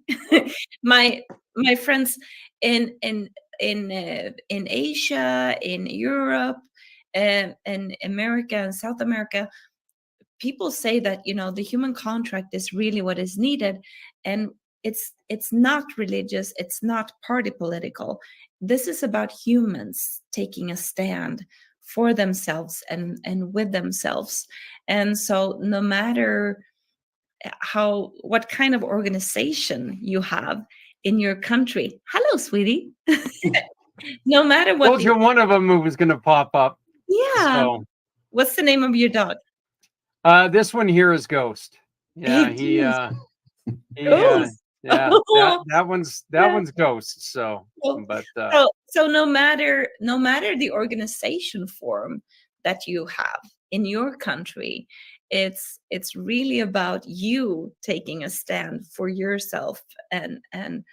my friends in Asia, in Europe, and in America and South America, people say that, the human contract is really what is needed, and it's not religious, it's not party political. This is about humans taking a stand for themselves and with themselves. And so no matter what kind of organization you have in your country, hello sweetie, no matter what Told you one of them was going to pop up. yeah. So, What's the name of your dog? this one here is Ghost. Yeah, It he is he Ghost. yeah, Oh, that yeah. one's Ghost. So, So, but so no matter the organization form that you have in your country, it's really about you taking a stand for yourself and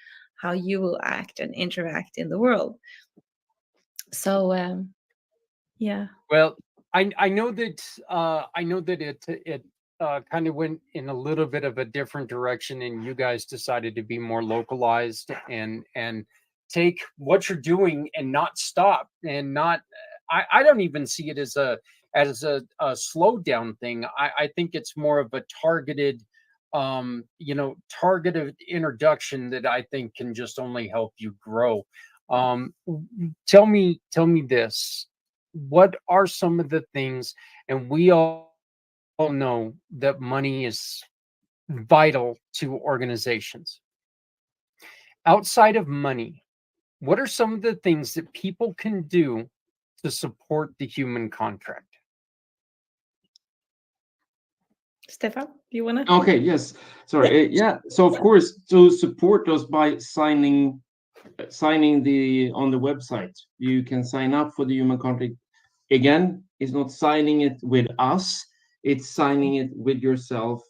how you will act and interact in the world. So yeah. well, I know that it kind of went in a little bit of a different direction, and you guys decided to be more localized and take what you're doing and not stop and not. I don't even see it as a slow down thing. I think it's more of a targeted targeted introduction that I think can just only help you grow. Tell me this, what are some of the things, and we all know that money is vital to organizations. Outside of money, what are some of the things that people can do to support the human contract? Stefan, do you want to? Okay, yes. Sorry. Yeah. So of course, to support us by signing the on the website, you can sign up for the human contract. Again, it's not signing it with us; it's signing it with yourself.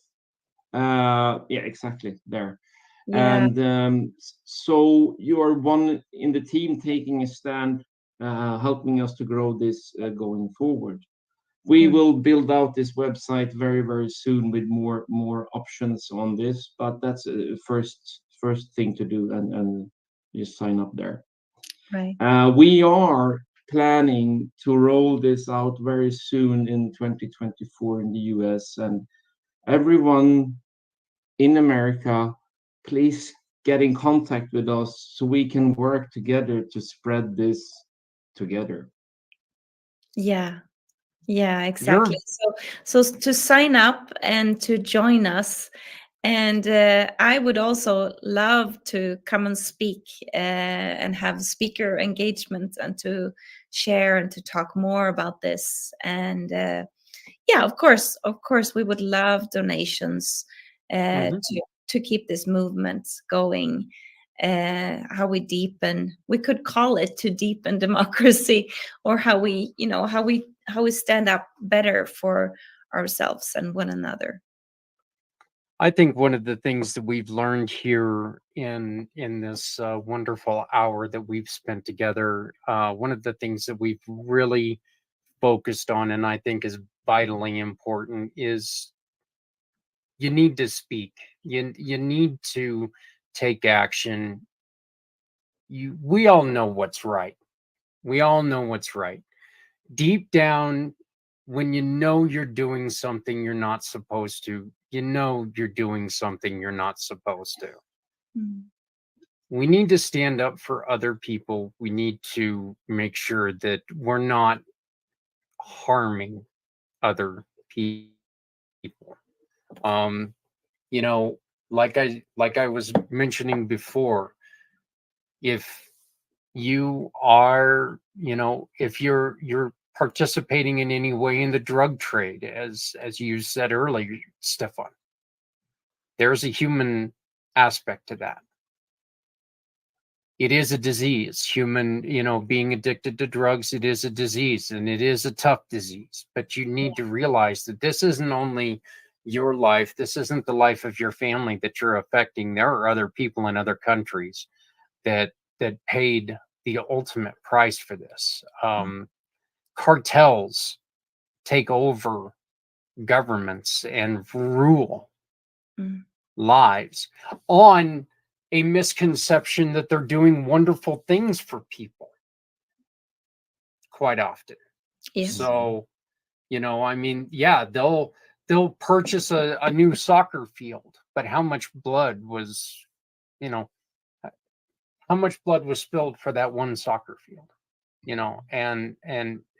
Yeah, exactly there. Yeah. And so you are one in the team taking a stand, helping us to grow this going forward. We Mm. will build out this website very, very soon with more options on this, but that's a first thing to do, and just sign up there. Right. We are planning to roll this out very soon in 2024 in the US, and everyone in America, please get in contact with us so we can work together to spread this together. Yeah. Yeah, exactly. You're So to sign up and to join us, and I would also love to come and speak and have speaker engagement and to share and to talk more about this. And yeah, of course, we would love donations mhm. to keep this movement going. How we deepen, we could call it to deepen democracy, or how we stand up better for ourselves and one another. I think one of the things that we've learned here in this wonderful hour that we've spent together, one of the things that we've really focused on, and I think is vitally important, is you need to speak. You need to take action. We all know what's right. We all know what's right. Deep down, when you know you're doing something you're not supposed to, you know you're doing something you're not supposed to. Mm. We need to stand up for other people. We need to make sure that we're not harming other people. Um, you know, like I was mentioning before, if you are, if you're participating in any way in the drug trade, as you said earlier, Stefan, there's a human aspect to that. It is a disease. Human, being addicted to drugs, it is a disease, and it is a tough disease. But you need to realize that this isn't only your life, this isn't the life of your family that you're affecting. There are other people in other countries that paid the ultimate price for this. Cartels take over governments and rule Mm. lives on a misconception that they're doing wonderful things for people quite often. Yes. So, I mean, yeah, they'll purchase a new soccer field, but how much blood was, you know, how much blood was spilled for that one soccer field, and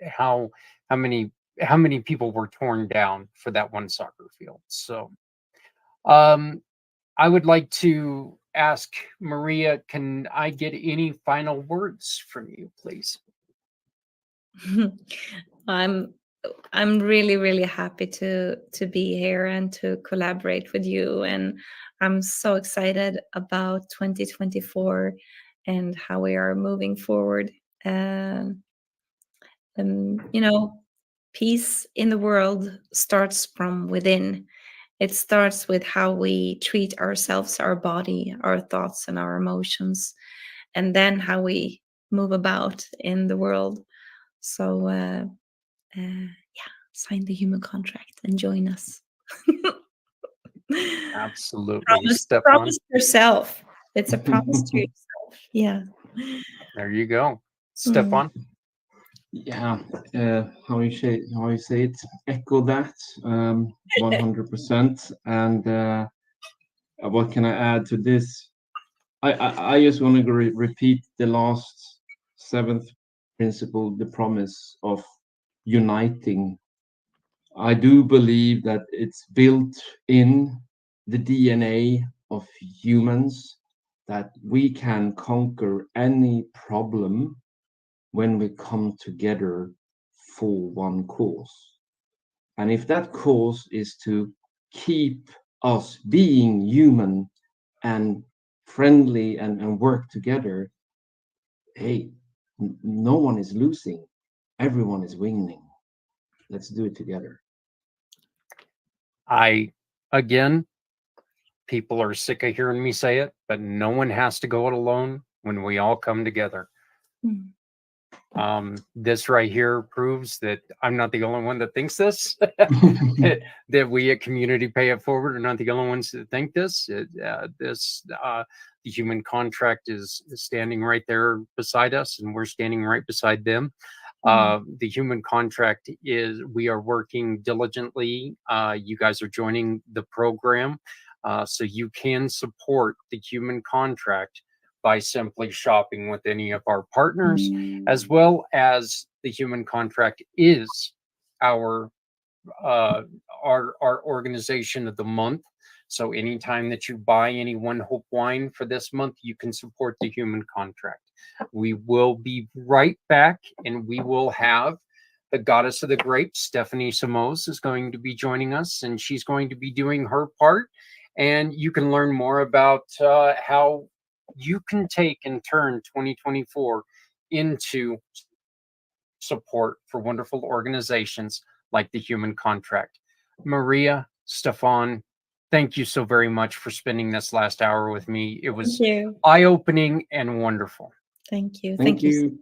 how many how many people were torn down for that one soccer field. So um I would like to ask Maria, can I get any final words from you, please? I'm I'm really really happy to be here and to collaborate with you, and I'm so excited about 2024 and how we are moving forward. Um, you know, peace in the world starts from within. It starts with how we treat ourselves, our body, our thoughts, and our emotions, and then how we move about in the world. So, yeah, sign the human contract and join us. Absolutely, Promise Stefan. yourself. It's a promise to yourself. Yeah. There you go, Mm. Stefan. Yeah, how you say it? Echo that 100%. And what can I add to this? I just want to repeat the last seventh principle, the promise of uniting. I do believe that it's built in the DNA of humans that we can conquer any problem when we come together for one cause. And if that cause is to keep us being human and friendly and work together, hey, no one is losing, everyone is winning. Let's do it together. I Again, people are sick of hearing me say it, but no one has to go it alone when we all come together. Mm. This right here proves that I'm not the only one that thinks this. That we at Community Pay It Forward are not the only ones that think this. The human contract is standing right there beside us, and we're standing right beside them. The human contract is, we are working diligently. You guys are joining the program, so you can support the human contract by simply shopping with any of our partners, as well as the human contract is our our organization of the month. So anytime that you buy any One Hope wine for this month, you can support the human contract. We will be right back, and we will have the goddess of the grapes, Stephanie Simoes, is going to be joining us, and she's going to be doing her part. And you can learn more about how you can take and turn 2024 into support for wonderful organizations like the Human Contract. Maria, Stefan, thank you so very much for spending this last hour with me. It Thank was you. eye-opening and wonderful. Thank you. Thank Thank you. you.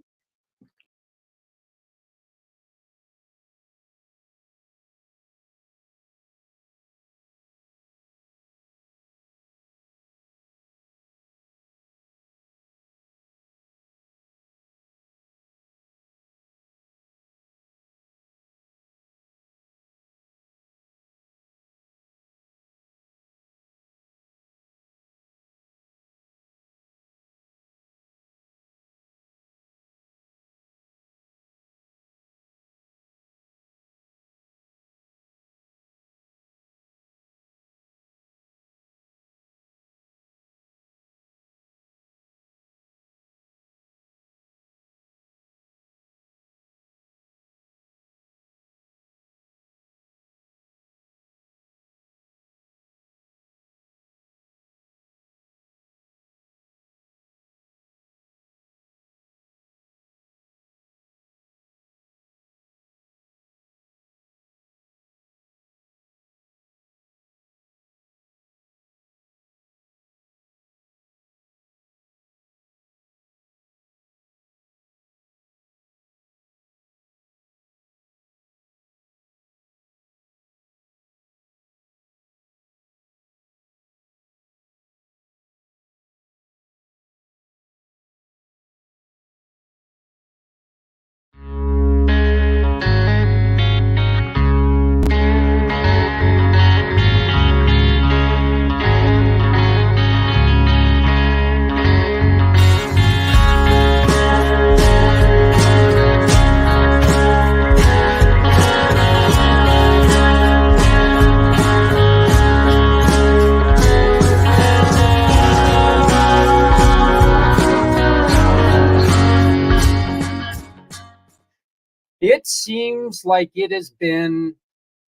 feels like it has been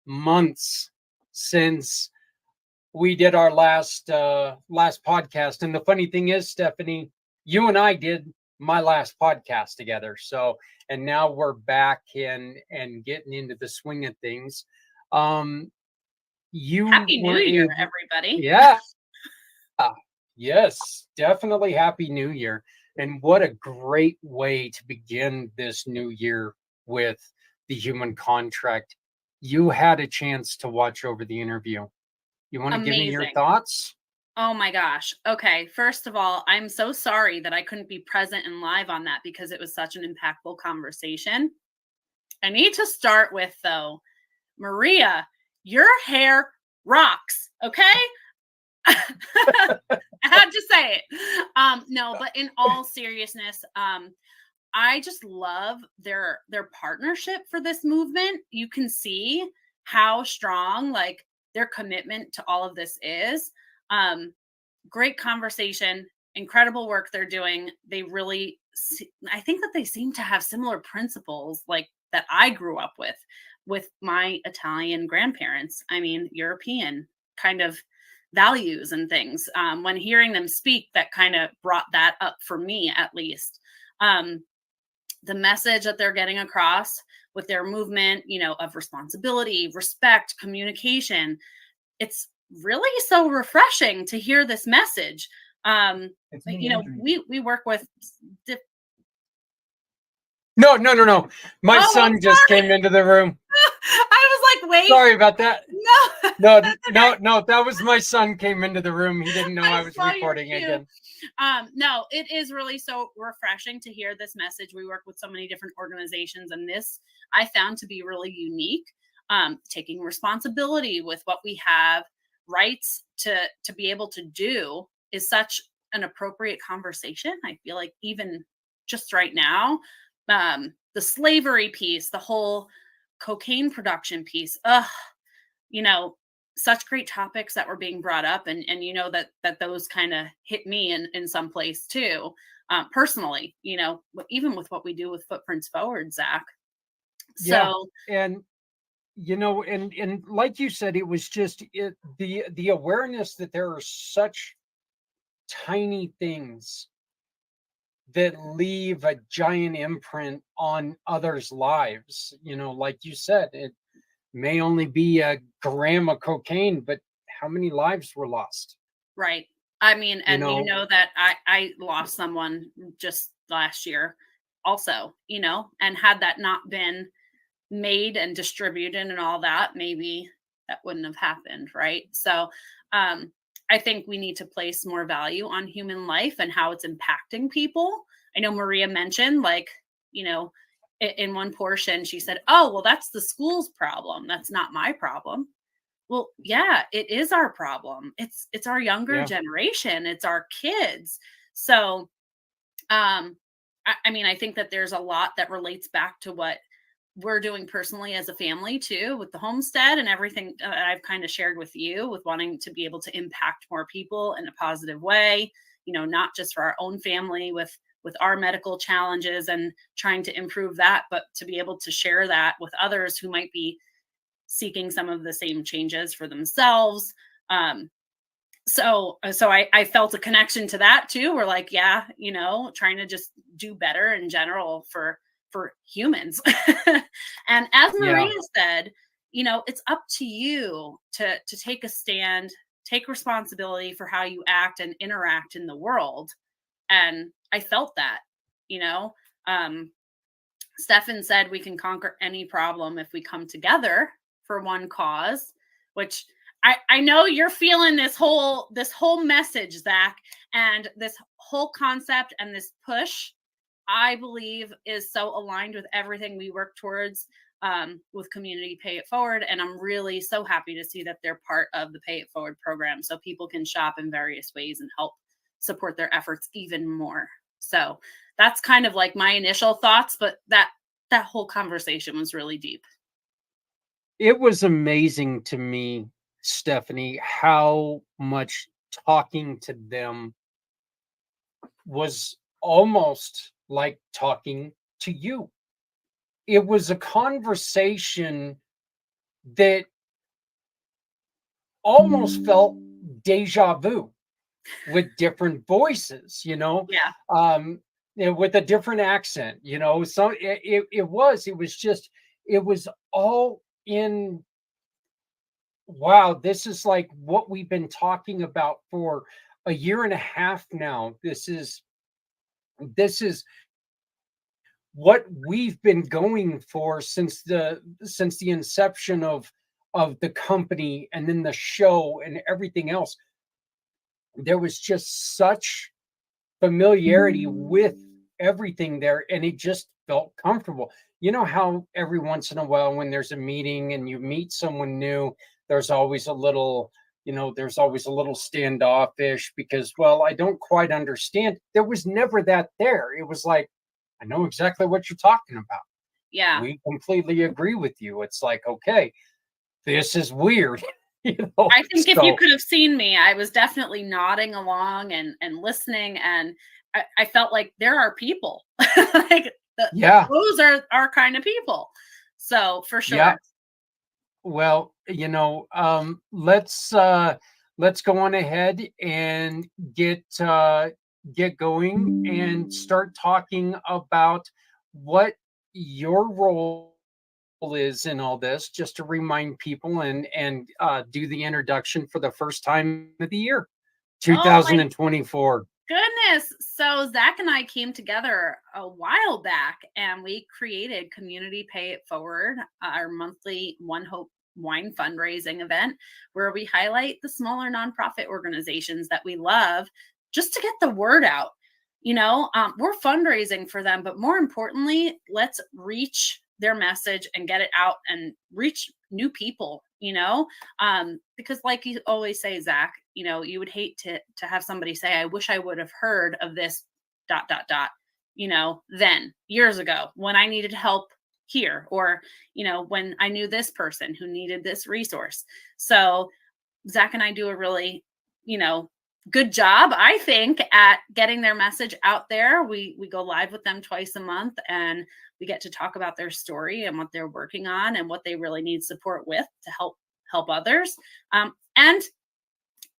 months since we did our last podcast. And the funny thing is, Stephanie, you and I did my last podcast together. So, and now we're back and getting into the swing of things. You Happy New were Year, able- everybody. Yeah. Yes, definitely Happy New Year. And what a great way to begin this new year with the human contract. You had a chance to watch over the interview. You want to give me your Amazing. thoughts? Oh my gosh. Okay. First of all, I'm so sorry that I couldn't be present and live on that because it was such an impactful conversation. I need to start with, though, Maria, your hair rocks. Okay. I had to say it. No, but in all seriousness, I just love their partnership for this movement. You can see how strong like their commitment to all of this is. Great conversation, incredible work they're doing. They really, I think that they seem to have similar principles like that I grew up with my Italian grandparents. I mean, European kind of values and things. When hearing them speak, that kind of brought that up for me, at least. The message that they're getting across with their movement, you know, of responsibility, respect, communication, it's really so refreshing to hear this message. You know, we work with No. My Oh, son I'm just sorry. came into the room. I was like, wait, Sorry about that. no. No, that was my son came into the room. He didn't know I was saw your recording cue. again. No, it is really so refreshing to hear this message. We work with so many different organizations, and this I found to be really unique. Taking responsibility with what we have rights to be able to do is such an appropriate conversation. I feel like even just right now, the slavery piece, the whole cocaine production piece, you know, such great topics that were being brought up, and you know that those kind of hit me in some place too, personally, you know, even with what we do with Footprints Forward, Zach. So and you know, and like you said, it was just the awareness that there are such tiny things that leave a giant imprint on others' lives. You know, like you said, it may only be a gram of cocaine, but how many lives were lost? right. I mean, and know? you know that I lost someone just last year also, you know, and had that not been made and distributed and all that, maybe that wouldn't have happened, right? So I think we need to place more value on human life and how it's impacting people. I know Maria mentioned, like, you know, in one portion she said, oh, well, that's the school's problem, that's not my problem. Well, yeah, it is our problem. It's our younger generation, it's our kids. So I mean, I think that there's a lot that relates back to what we're doing personally as a family too, with the homestead and everything I've kind of shared with you, with wanting to be able to impact more people in a positive way, you know, not just for our own family with our medical challenges and trying to improve that, but to be able to share that with others who might be seeking some of the same changes for themselves. So I felt a connection to that too. We're like, yeah, you know, trying to just do better in general for humans. And as Maria said, you know, it's up to you to take a stand, take responsibility for how you act and interact in the world. And I felt that, you know, Stefan said we can conquer any problem if we come together for one cause, which I know you're feeling this whole message, Zach, and this whole concept and this push, I believe, is so aligned with everything we work towards with Community Pay It Forward. And I'm really so happy to see that they're part of the Pay It Forward program, so people can shop in various ways and help support their efforts even more. So that's kind of like my initial thoughts, but that whole conversation was really deep. It was amazing to me, Stephanie, how much talking to them was almost like talking to you. it was a conversation that almost felt deja vu with different voices, Yeah. with a different accent, So it was just, it was all in. Wow, this is like what we've been talking about for a year and a half now. This is what we've been going for since the inception of the company, and then the show and everything else. There was just such familiarity with everything there, and it just felt comfortable. You know how every once in a while when there's a meeting and you meet someone new, there's always a little, standoffish because, well, I don't quite understand. There was never that there. It was like, I know exactly what you're talking about. Yeah. We completely agree with you. It's like, okay, this is weird. I think if you So could have seen me, I was definitely nodding along and listening, and I felt like there are people. Like yeah, those are our kind of people. So for yeah. sure. Well, let's go on ahead and get going and start talking about what your role is in all this, just to remind people and do the introduction for the first time of the year, Oh my 2024. goodness. So Zach and I came together a while back and we created Community Pay It Forward, our monthly One Hope wine fundraising event where we highlight the smaller nonprofit organizations that we love just to get the word out. We're fundraising for them, but more importantly, let's reach their message and get it out and reach new people, because like you always say, Zach, you would hate to have somebody say, I wish I would have heard of this dot dot dot, then years ago when I needed help here, or when I knew this person who needed this resource. So Zach and I do a really, good job, I think, at getting their message out there. We go live with them twice a month, and we get to talk about their story and what they're working on and what they really need support with to help others. And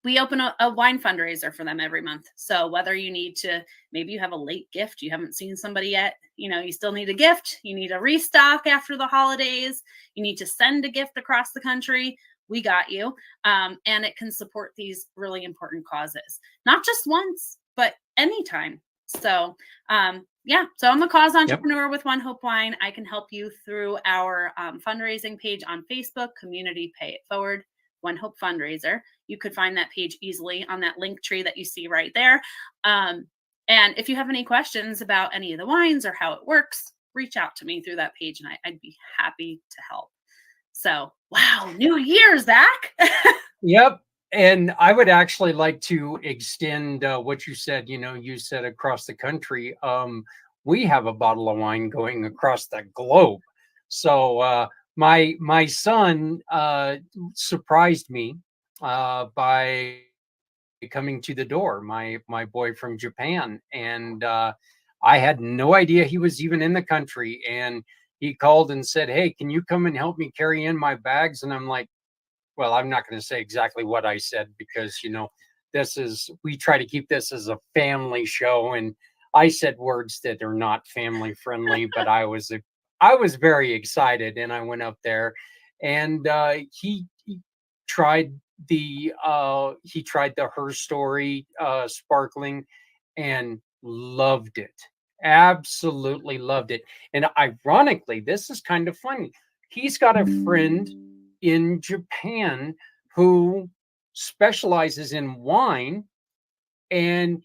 we open a wine fundraiser for them every month. So whether you need to, maybe you have a late gift, you haven't seen somebody yet, you still need a gift, you need a restock after the holidays, you need to send a gift across the country, we got you. And it can support these really important causes, not just once, but anytime. So, so I'm a cause entrepreneur with One Hope Wine. I can help you through our fundraising page on Facebook, Community Pay It Forward, One Hope Fundraiser. You could find that page easily on that link tree that you see right there. And if you have any questions about any of the wines or how it works, reach out to me through that page and I'd be happy to help. So, wow, New Year, Zach. Yep. And I would actually like to extend what you said. You said across the country. We have a bottle of wine going across the globe. So my son surprised me by coming to the door. My boy from Japan, and I had no idea he was even in the country. And he called and said, "Hey, can you come and help me carry in my bags?" And I'm like, well, I'm not going to say exactly what I said because, we try to keep this as a family show. And I said words that are not family friendly, but I was very excited. And I went up there and he tried the Her Story sparkling and loved it. Absolutely loved it. And ironically, this is kind of funny. He's got a friend in Japan who specializes in wine, and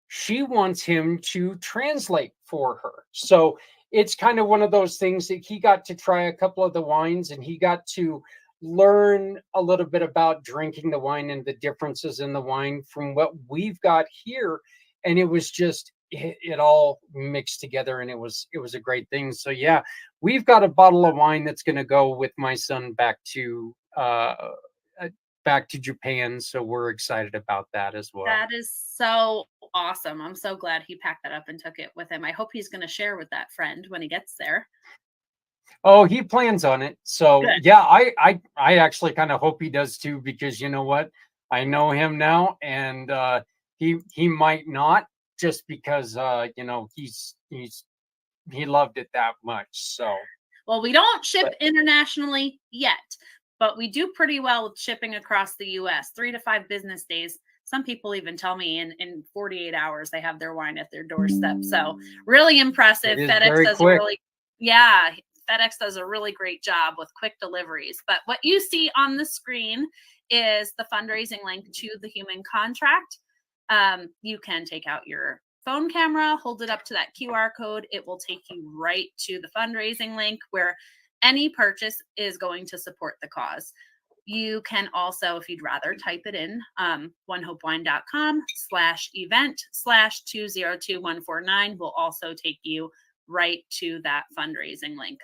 she wants him to translate for her. So it's kind of one of those things that he got to try a couple of the wines and he got to learn a little bit about drinking the wine and the differences in the wine from what we've got here. And it was just, it all mixed together, and it was a great thing. So yeah, we've got a bottle of wine that's going to go with my son back to Japan. So we're excited about that as well. That is so awesome. I'm so glad he packed that up and took it with him. I hope he's going to share with that friend when he gets there. Oh, he plans on it. So Good. yeah, I actually kind of hope he does too, because you know what? I know him now, and he might not, just because you know, he loved it that much. So Well, we don't ship but internationally yet, but we do pretty well with shipping across the US, 3 to 5 business days. Some people even tell me in 48 hours they have their wine at their doorstep. So really impressive. it is FedEx very does quick. yeah, FedEx does a really great job with quick deliveries. But what you see on the screen is the fundraising link to the human contract. You can take out your phone camera, hold it up to that QR code. It will take you right to the fundraising link where any purchase is going to support the cause. You can also, if you'd rather, type it in, onehopewine.com/event/202149 will also take you right to that fundraising link.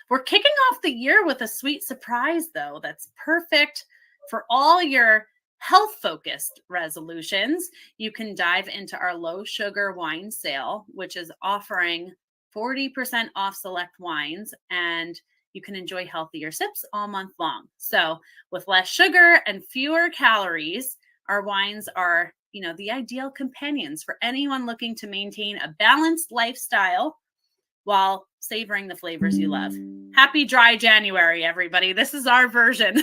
We're kicking off the year with a sweet surprise, though, that's perfect for all your health focused resolutions. You can dive into our low sugar wine sale, which is offering 40% off select wines, and you can enjoy healthier sips all month long. So with less sugar and fewer calories, our wines are, you know, the ideal companions for anyone looking to maintain a balanced lifestyle while savoring the flavors you love. Happy dry January, everybody. This is our version.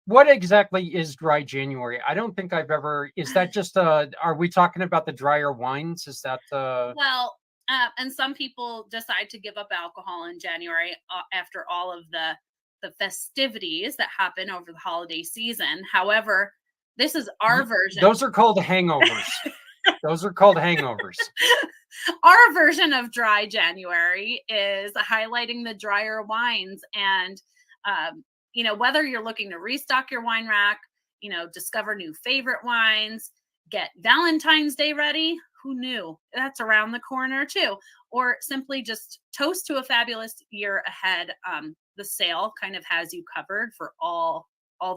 What exactly is dry January? I don't think I've ever. Is that just are we talking about the drier wines? Is that Well, and some people decide to give up alcohol in January after all of the festivities that happen over the holiday season. However, this is our version. Those are called hangovers. Those are called hangovers. Our version of dry January is highlighting the drier wines, and you know, whether you're looking to restock your wine rack, you know, discover new favorite wines, get Valentine's Day ready. Who knew? That's around the corner too. Or simply just toast to a fabulous year ahead. The sale kind of has you covered for all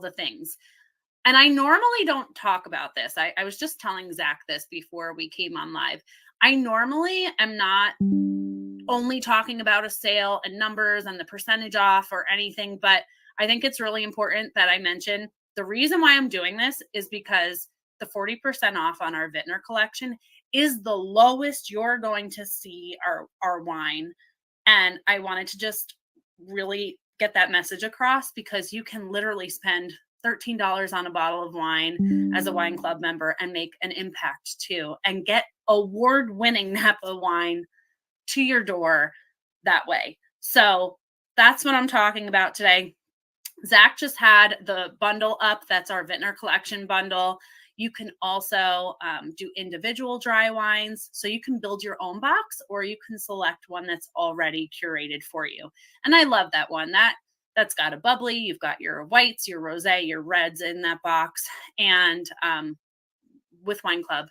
the things. And I normally don't talk about this. I was just telling Zach this before we came on live. I normally am not only talking about a sale and numbers and the percentage off or anything, but I think it's really important that I mention the reason why I'm doing this is because the 40% off on our Vintner collection is the lowest you're going to see our wine. And I wanted to just really get that message across, because you can literally spend $13 on a bottle of wine as a wine club member and make an impact too, and get award-winning Napa wine to your door that way. So that's what I'm talking about today. Zach just had the bundle up. That's our Vintner collection bundle. You can also do individual dry wines. So you can build your own box, or you can select one that's already curated for you. And I love that one. That's got a bubbly. You've got your whites, your rosé, your reds in that box. And with Wine Club,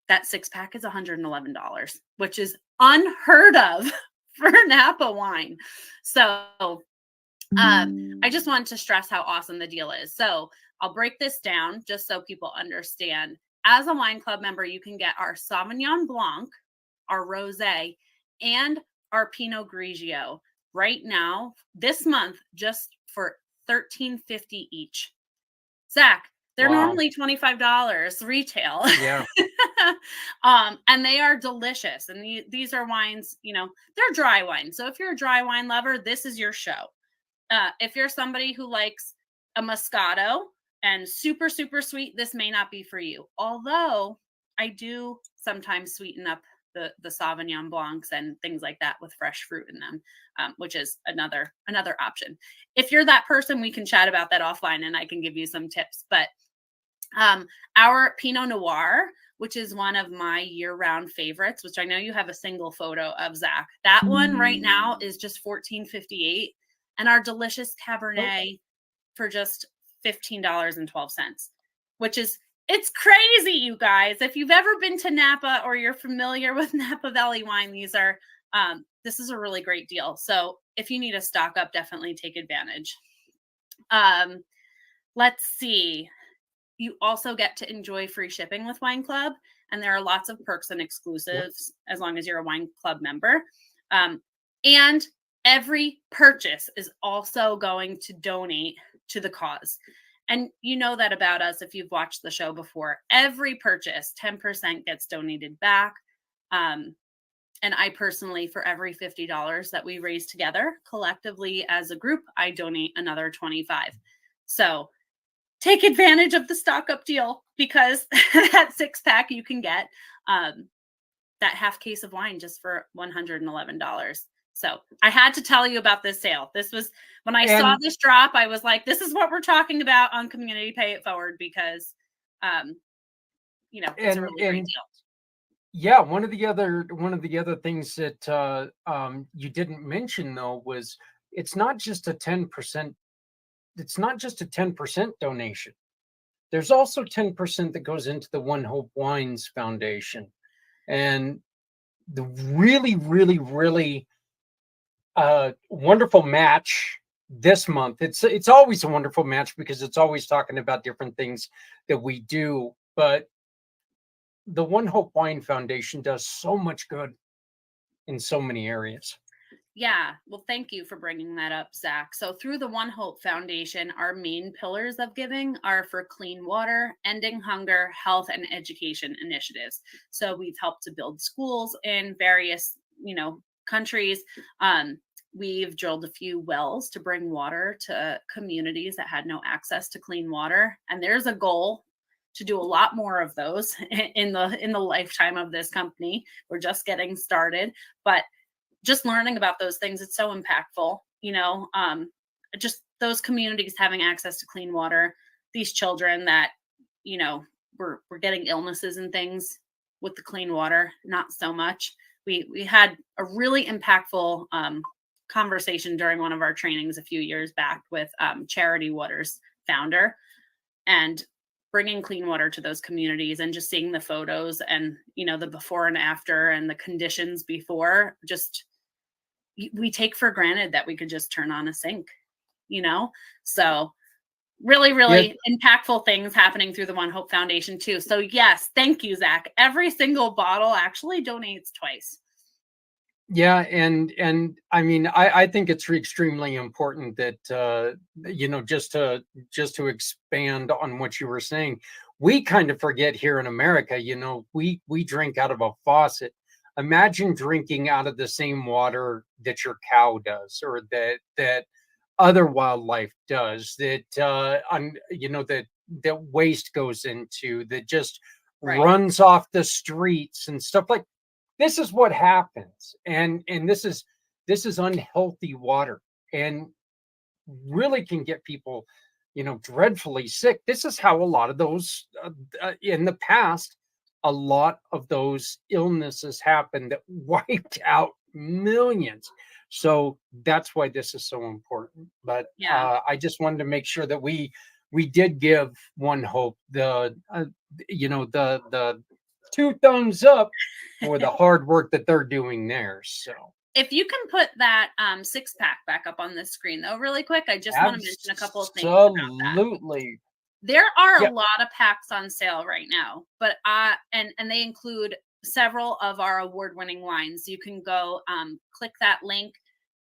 that 6-pack is $111, which is unheard of for Napa wine. So I just wanted to stress how awesome the deal is. So I'll break this down just so people understand. As a Wine Club member, you can get our Sauvignon Blanc, our Rosé, and our Pinot Grigio right now, this month, just for $13.50 each. Zach, they're normally $25 retail. Yeah. And they are delicious. And these are wines, you know, they're dry wines. So if you're a dry wine lover, this is your show. If you're somebody who likes a Moscato and super, super sweet, this may not be for you. Although I do sometimes sweeten up the Sauvignon Blancs and things like that with fresh fruit in them, which is another option. If you're that person, we can chat about that offline and I can give you some tips. But our Pinot Noir, which is one of my year-round favorites, which I know you have a single photo of, Zach. That one right now is just $14.58. And our delicious Cabernet for just $15.12, which is, it's crazy, you guys. If you've ever been to Napa or you're familiar with Napa Valley wine, this is a really great deal. So if you need a stock up, definitely take advantage. Let's see. You also get to enjoy free shipping with Wine Club. and there are lots of perks and exclusives as long as you're a wine club member. And every purchase is also going to donate to the cause. And you know that about us if you've watched the show before. Every purchase, 10% gets donated back. And I personally, for every $50 that we raise together collectively as a group, I donate another 25. So take advantage of the stock up deal, because that 6-pack you can get that half case of wine just for $111. So I had to tell you about this sale. This was when I saw this drop, I was like, this is what we're talking about on Community Pay It Forward, because it's a really great deal. Yeah, one of the other things that you didn't mention though was it's not just a 10%. It's not just a 10% donation. There's also 10% that goes into the One Hope Wines Foundation, and the really, really, really wonderful match this month. It's always a wonderful match because it's always talking about different things that we do, but the One Hope Wine Foundation does so much good in so many areas. Yeah, well, thank you for bringing that up, Zach. So through the One Hope Foundation, our main pillars of giving are for clean water, ending hunger, health, and education initiatives. So we've helped to build schools in various, countries. We've drilled a few wells to bring water to communities that had no access to clean water. And there's a goal to do a lot more of those in the lifetime of this company. We're just getting started, but just learning about those things, it's so impactful, just those communities having access to clean water, these children that, were getting illnesses and things with the clean water, not so much. We had a really impactful conversation during one of our trainings a few years back with Charity Water's founder, and bringing clean water to those communities and just seeing the photos and, the before and after and the conditions before, just we take for granted that we could just turn on a sink, so really, really impactful things happening through the One Hope Foundation too. So yes, thank you, Zach. Every single bottle actually donates twice. Yeah, and I mean, I think it's extremely important that just to expand on what you were saying, we kind of forget here in America, we drink out of a faucet. Imagine drinking out of the same water that your cow does, or that other wildlife does, that that waste goes into, that just runs off the streets and stuff like. This is what happens, and this is unhealthy water, and really can get people, dreadfully sick. This is how a lot of those in the past, a lot of those illnesses happened that wiped out millions. So that's why this is so important. But I just wanted to make sure that we did give One Hope the 2 thumbs up for the hard work that they're doing there. So if you can put that 6-pack back up on the screen though, really quick, I just want to mention a couple of things about that. Absolutely. There are a lot of packs on sale right now, but and they include several of our award-winning wines. You can go click that link,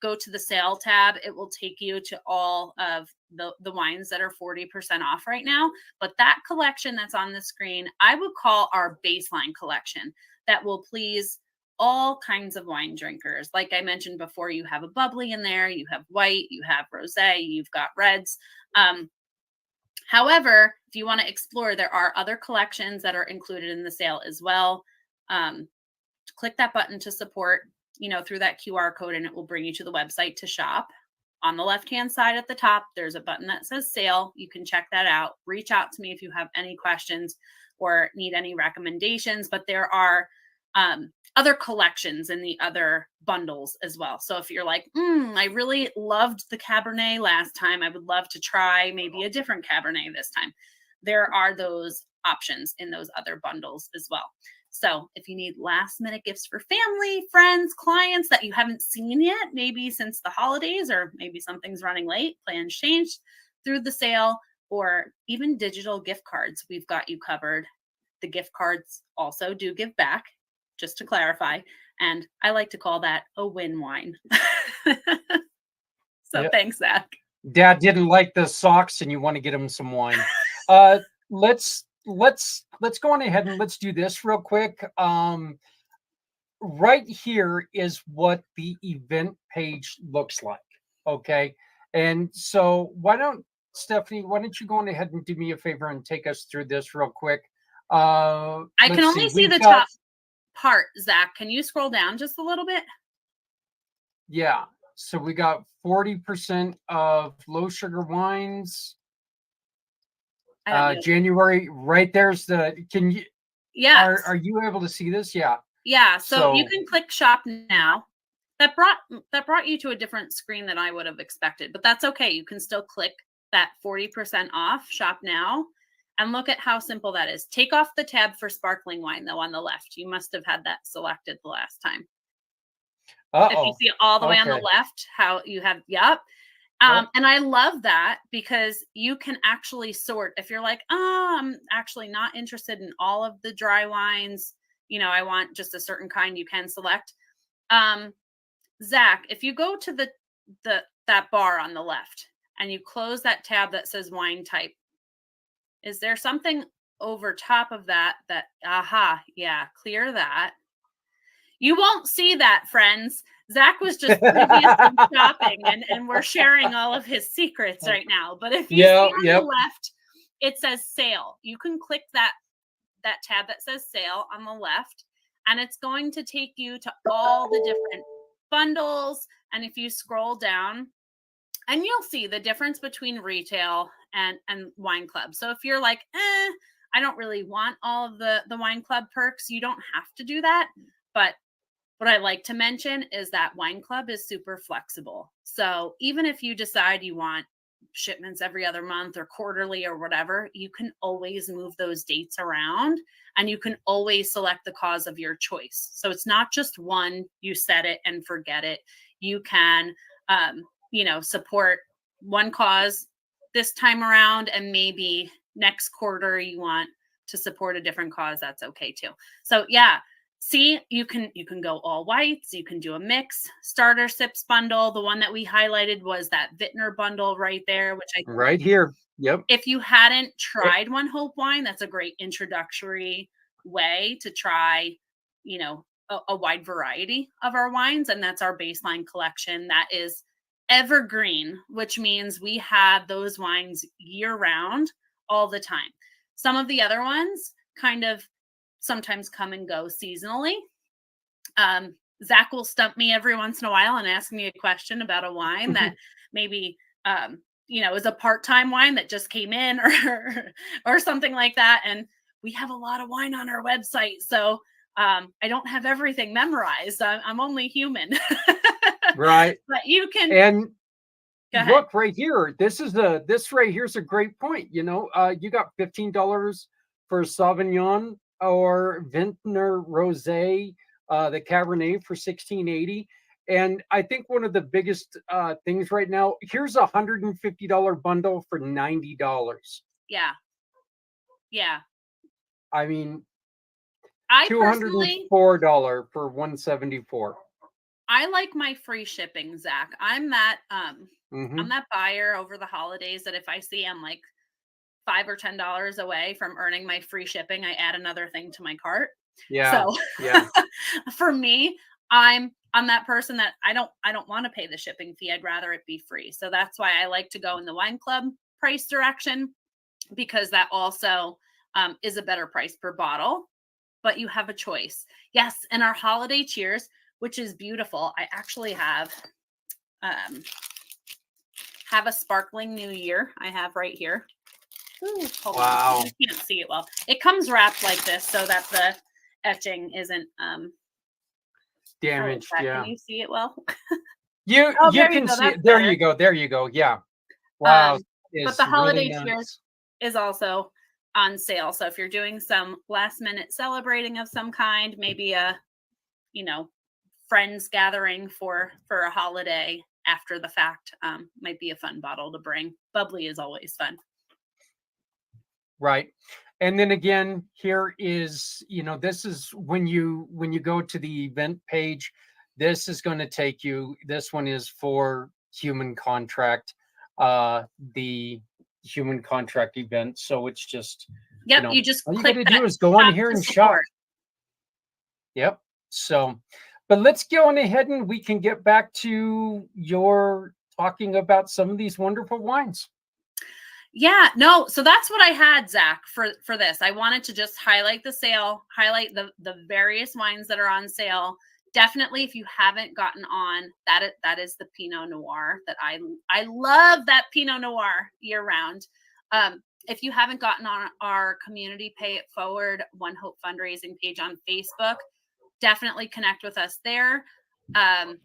go to the sale tab. It will take you to all of the wines that are 40% off right now. But that collection that's on the screen, I would call our baseline collection, that will please all kinds of wine drinkers. Like I mentioned before, you have a bubbly in there, you have white, you have rosé, you've got reds. However, if you want to explore, there are other collections that are included in the sale as well. Click that button to support, through that QR code, and it will bring you to the website to shop. On the left-hand side at the top, there's a button that says sale. You can check that out. Reach out to me if you have any questions or need any recommendations, but there are other collections in the other bundles as well. So if you're like, I really loved the Cabernet last time, I would love to try maybe a different Cabernet this time, there are those options in those other bundles as well. So if you need last minute gifts for family, friends, clients that you haven't seen yet, maybe since the holidays, or maybe something's running late, plans changed through the sale, or even digital gift cards, we've got you covered. the gift cards also do give back, just to clarify. And I like to call that a win wine. So Yep. thanks, Zach. Dad didn't like the socks, and you want to get him some wine. Let's go on ahead and let's do this real quick. Right here is what the event page looks like. Okay, and so Stephanie, why don't you go on ahead and do me a favor and take us through this real quick? I can only see the top part, Zach. Can you scroll down just a little bit? Yeah. So we got 40% of low sugar wines. January, right there's can you? Yeah. Are you able to see this? Yeah. Yeah. So you can click shop now. That brought you to a different screen than I would have expected, but that's okay. You can still click that 40% off shop now. And look at how simple that is. Take off the tab for sparkling wine, though, on the left. You must have had that selected the last time. If you see all the way on the left, how you have, yep. And I love that because you can actually sort. If you're like, oh, I'm actually not interested in all of the dry wines, I want just a certain kind, you can select. Zach, if you go to that bar on the left and you close that tab that says wine type, is there something over top of that, yeah, clear that. You won't see that, friends. Zach was just previously shopping and we're sharing all of his secrets right now. But if you see on the left, it says sale. You can click that tab that says sale on the left, and it's going to take you to all the different bundles. And if you scroll down, and you'll see the difference between retail and wine club. So if you're like, I don't really want all of the wine club perks, you don't have to do that. But what I like to mention is that wine club is super flexible. So even if you decide you want shipments every other month or quarterly or whatever, you can always move those dates around, and you can always select the cause of your choice. So it's not just one, you set it and forget it. You can, support one cause this time around, and maybe next quarter you want to support a different cause. That's okay too. So yeah. See, you can go all whites. You can do a mix starter sips bundle. The one that we highlighted was that Vintner bundle right there, which right here. Yep. If you hadn't tried ONEHOPE wine, that's a great introductory way to try, a wide variety of our wines. And that's our baseline collection. That is evergreen, which means we have those wines year round all the time. Some of the other ones kind of sometimes come and go seasonally. Zach will stump me every once in a while and ask me a question about a wine that maybe, is a part-time wine that just came in or something like that. And we have a lot of wine on our website. So I don't have everything memorized. I'm only human. Right. But you can. And look right here. This right here's a great point. You got $15 for Sauvignon or Vintner Rosé, the Cabernet for $16.80. And I think one of the biggest things right now, here's a $150 bundle for $90. Yeah. Yeah. I mean, I $204 for $174. I like my free shipping, Zach. I'm that I'm that buyer over the holidays that if I see I'm like $5 or $10 away from earning my free shipping, I add another thing to my cart. Yeah. So yeah. For me, I'm that person that I don't want to pay the shipping fee. I'd rather it be free. So that's why I like to go in the wine club price direction, because that also is a better price per bottle, but you have a choice. Yes. And our holiday cheers, which is beautiful. I actually have a sparkling New Year. I have right here. Ooh, wow. You can't see it well. It comes wrapped like this so that the etching isn't damaged. Yeah. Can you see it well? you can see it. There you go. There you go. Yeah. Wow. But the holiday really cheers is also on sale. So if you're doing some last minute celebrating of some kind, maybe a friends gathering for a holiday after the fact, might be a fun bottle to bring. Bubbly is always fun. Right. And then again, here is, this is when you go to the event page, this is going to take you, this one is for human contract, the human contract event. So it's just, Yep, you just all you click got to that do is go on shop here to and shop. support. Yep. So, but let's go on ahead and we can get back to your talking about some of these wonderful wines. Yeah, no, so that's what I had, Zach, for this. I wanted to just highlight the sale, highlight the various wines that are on sale. Definitely, if you haven't gotten on, that is the Pinot Noir that I love that Pinot Noir year round. If you haven't gotten on our community Pay It Forward One Hope fundraising page on Facebook, definitely connect with us there.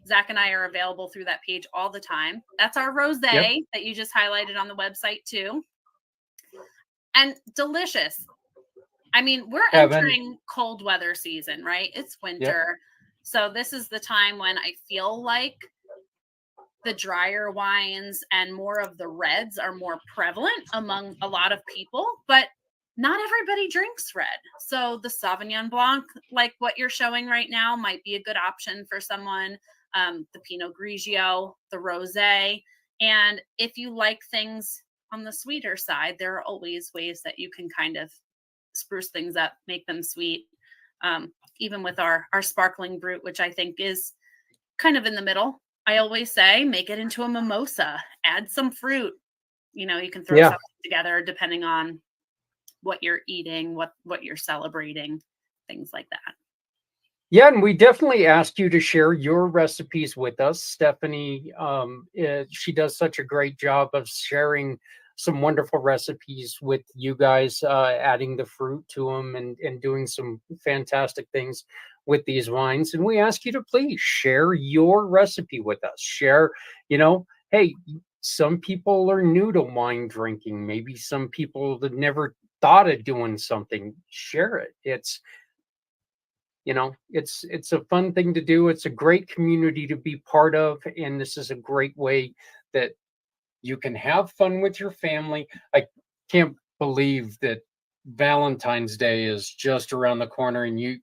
Zach and I are available through that page all the time. That's our rosé that you just highlighted on the website too. And delicious. I mean, we're entering cold weather season, right? It's winter. So this is the time when I feel like the drier wines and more of the reds are more prevalent among a lot of people, but not everybody drinks red. So the Sauvignon Blanc, like what you're showing right now, might be a good option for someone. The Pinot Grigio, the Rosé. And if you like things on the sweeter side, there are always ways that you can kind of spruce things up, make them sweet. Even with our sparkling brut, which I think is kind of in the middle. I always say, make it into a mimosa, add some fruit. You can throw something together depending on what you're eating, what you're celebrating, things like that. Yeah, and we definitely ask you to share your recipes with us. Stephanie, she does such a great job of sharing some wonderful recipes with you guys, adding the fruit to them and doing some fantastic things with these wines. And we ask you to please share your recipe with us. Share, hey, some people are new to wine drinking. Maybe some people that never thought of doing something. Share it. It's a fun thing to do. It's a great community to be part of. And this is a great way that you can have fun with your family. I can't believe that Valentine's Day is just around the corner and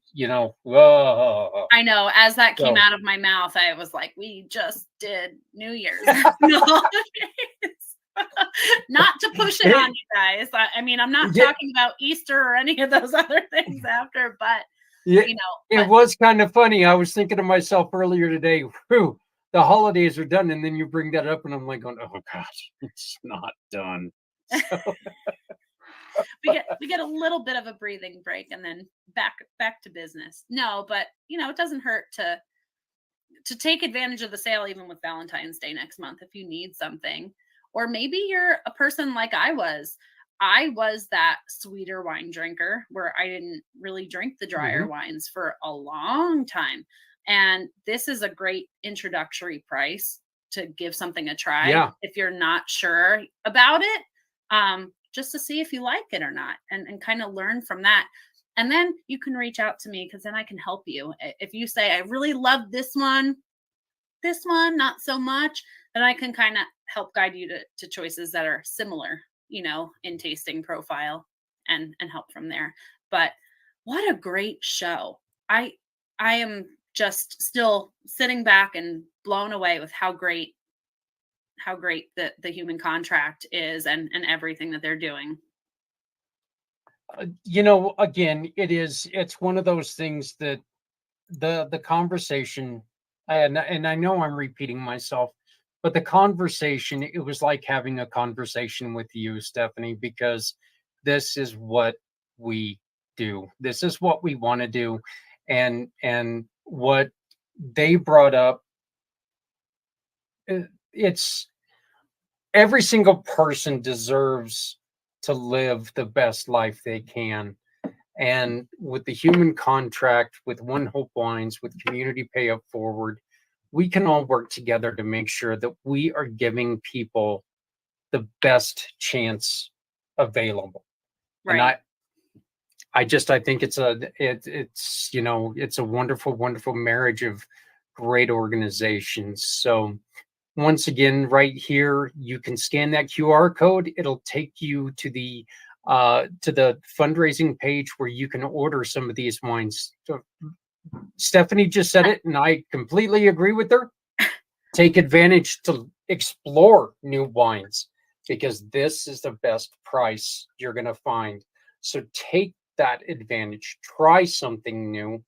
whoa. I know. As that came out of my mouth, I was like, we just did New Year's. Not to push it on you guys. I mean, I'm not talking about Easter or any of those other things after, but it was kind of funny. I was thinking to myself earlier today, whew, the holidays are done, and then you bring that up, and I'm like, going, oh gosh, it's not done. So. we get a little bit of a breathing break, and then back to business. No, but it doesn't hurt to take advantage of the sale, even with Valentine's Day next month, if you need something, or maybe you're a person like I was. I was that sweeter wine drinker where I didn't really drink the drier wines for a long time. And this is a great introductory price to give something a try if you're not sure about it, just to see if you like it or not and kind of learn from that. And then you can reach out to me because then I can help you. If you say, I really love this one, not so much, then I can kind of help guide you to choices that are similar, in tasting profile and help from there. But what a great show. I am just still sitting back and blown away with how great the human contract is and everything that they're doing. Again, it's one of those things that the conversation, and I know I'm repeating myself, but the conversation, it was like having a conversation with you, Stephanie, because this is what we do. This is what we want to do. And what they brought up, it's every single person deserves to live the best life they can. And with the human contract, with One Hope Wines, with Community Pay It Forward, we can all work together to make sure that we are giving people the best chance available. Right. And I think it's a wonderful, wonderful marriage of great organizations. So once again, right here, you can scan that QR code. It'll take you to the to the fundraising page where you can order some of these wines. So Stephanie just said it, and I completely agree with her. Take advantage to explore new wines, because this is the best price you're going to find. So take that advantage. Try something new.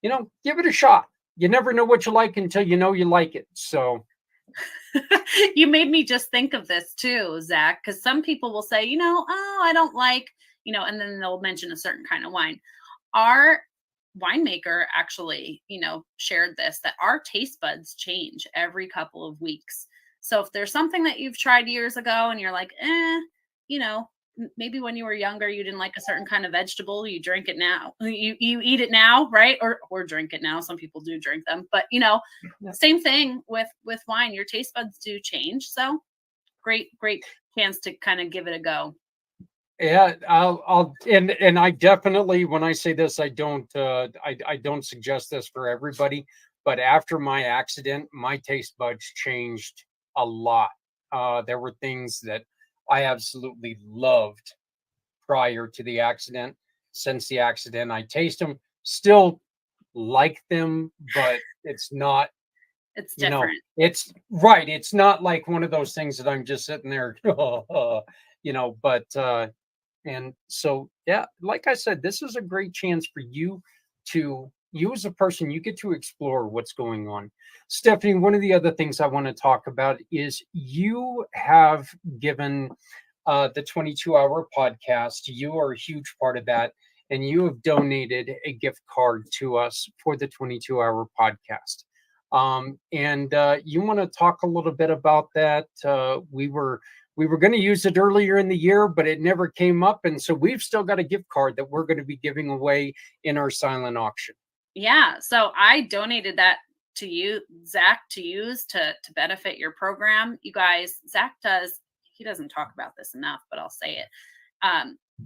Give it a shot. You never know what you like until you know you like it. So you made me just think of this too, Zach, because some people will say, oh, I don't like, and then they'll mention a certain kind of wine. Our winemaker actually, shared this, that our taste buds change every couple of weeks. So if there's something that you've tried years ago and you're like, maybe when you were younger, you didn't like a certain kind of vegetable, you drink it now, you eat it now, right? Or drink it now. Some people do drink them, but same thing with wine, your taste buds do change. So great chance to kind of give it a go. Yeah, and I definitely, when I say this, I don't suggest this for everybody, but after my accident, my taste buds changed a lot. There were things that I absolutely loved prior to the accident. Since the accident, I taste them, still like them, but it's not, it's different. It's right. It's not like one of those things that I'm just sitting there, but and so, yeah, like I said, this is a great chance for you as a person, you get to explore what's going on. Stephanie, one of the other things I want to talk about is you have given the 22-hour podcast. You are a huge part of that, and you have donated a gift card to us for the 22-hour podcast. And you want to talk a little bit about that? We were going to use it earlier in the year, but it never came up. And so we've still got a gift card that we're going to be giving away in our silent auction. Yeah. So I donated that to you, Zach, to use to benefit your program. You guys, Zach he doesn't talk about this enough, but I'll say it.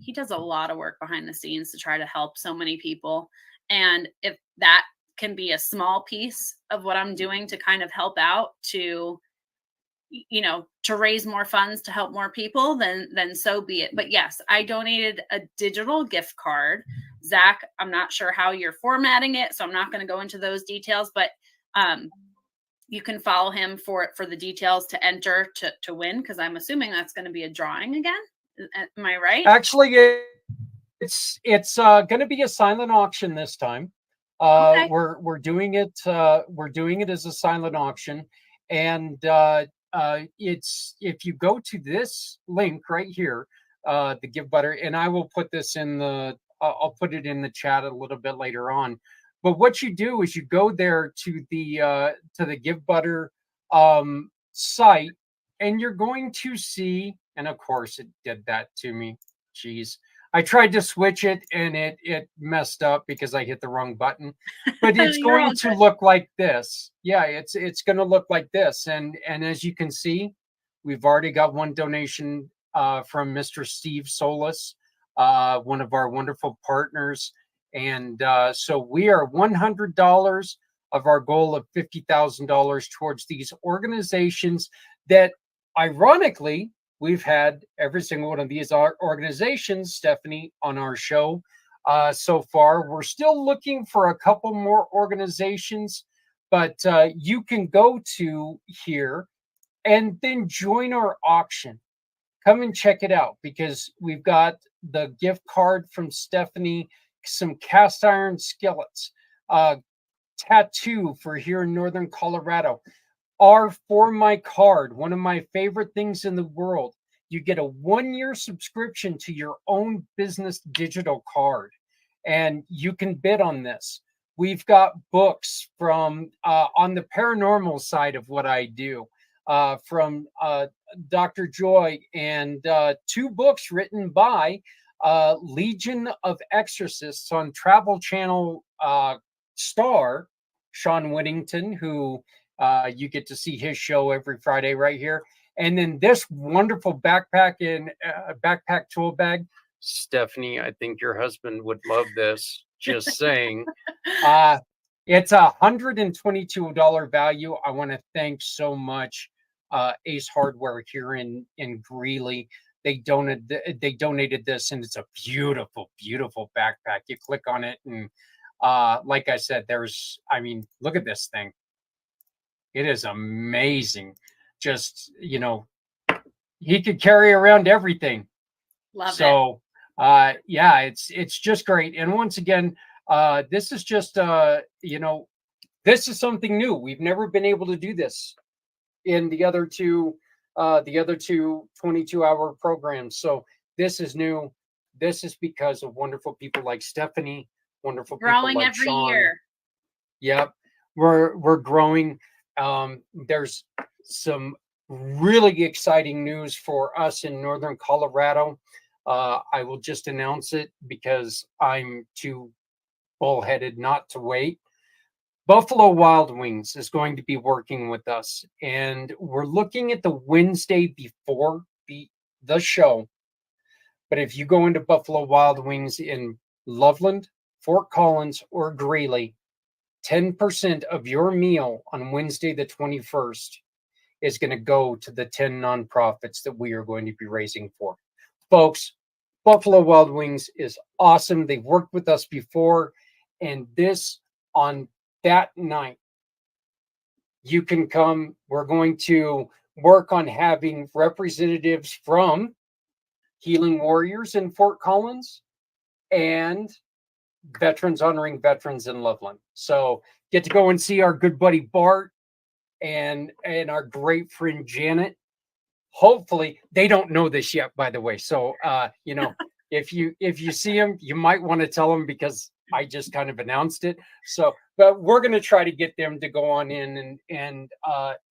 He does a lot of work behind the scenes to try to help so many people. And if that can be a small piece of what I'm doing to kind of help out to raise more funds to help more people, then so be it. But yes, I donated a digital gift card. Zach, I'm not sure how you're formatting it, so I'm not going to go into those details, but you can follow him for the details to enter to win, because I'm assuming that's going to be a drawing again. Am I right? Actually, it's going to be a silent auction this time. Okay. We're doing it. We're doing it as a silent auction, and it's, if you go to this link right here, the Give Butter, and I will put this in I'll put it in the chat a little bit later on. But what you do is you go there to the Give Butter site, and you're going to see, and of course it did that to me. Jeez. I tried to switch it and it messed up because I hit the wrong button. But it's going to look like this. Yeah, it's going to look like this. And as you can see, we've already got one donation from Mr. Steve Solis, one of our wonderful partners. And so we are $100 of our goal of $50,000 towards these organizations that, ironically, we've had every single one of these organizations, Stephanie, on our show so far. We're still looking for a couple more organizations, but you can go to here and then join our auction. Come and check it out, because we've got the gift card from Stephanie, some cast iron skillets, tattoo for here in Northern Colorado. For my card, one of my favorite things in the world, you get a 1-year subscription to your own business digital card, and you can bid on this. We've got books from on the paranormal side of what I do, from Dr. Joy, and 2 books written by Legion of Exorcists on Travel Channel star Sean Whittington, who you get to see his show every Friday right here. And then this wonderful backpack tool bag. Stephanie, I think your husband would love this. Just saying. It's $122 value. I want to thank so much Ace Hardware here in Greeley. they donated this, and it's a beautiful, beautiful backpack. You click on it, and like I said, look at this thing. It is amazing. Just, he could carry around everything. Love it. So, yeah, it's just great. And once again, this is just, this is something new. We've never been able to do this in the other two 22-hour programs. So this is new. This is because of wonderful people like Stephanie, wonderful Growing people like every Sean. year. Yep. We're growing. There's some really exciting news for us in Northern Colorado. I will just announce it because I'm too bullheaded not to wait. Buffalo Wild Wings is going to be working with us, and we're looking at the Wednesday before the show. But if you go into Buffalo Wild Wings in Loveland, Fort Collins, or Greeley, 10% of your meal on Wednesday the 21st is going to go to the 10 nonprofits that we are going to be raising for. Folks, Buffalo Wild Wings is awesome. They've worked with us before, and this on that night, you can come. We're going to work on having representatives from Healing Warriors in Fort Collins and Veterans Honoring Veterans in Loveland. So get to go and see our good buddy Bart and our great friend Janet. Hopefully, they don't know this yet, by the way. So if you see them, you might want to tell them because I just kind of announced it. So, but we're going to try to get them to go on in and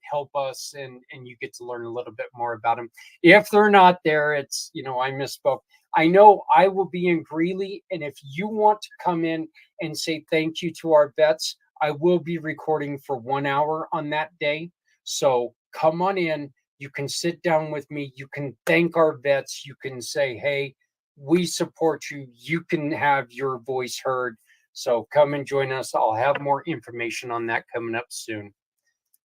help us, and you get to learn a little bit more about them. If they're not there, it's, I misspoke. I know I will be in Greeley, and if you want to come in and say thank you to our vets, I will be recording for 1 hour on that day. So come on in. You can sit down with me. You can thank our vets. You can say, hey, we support you. You can have your voice heard. So come and join us. I'll have more information on that coming up soon.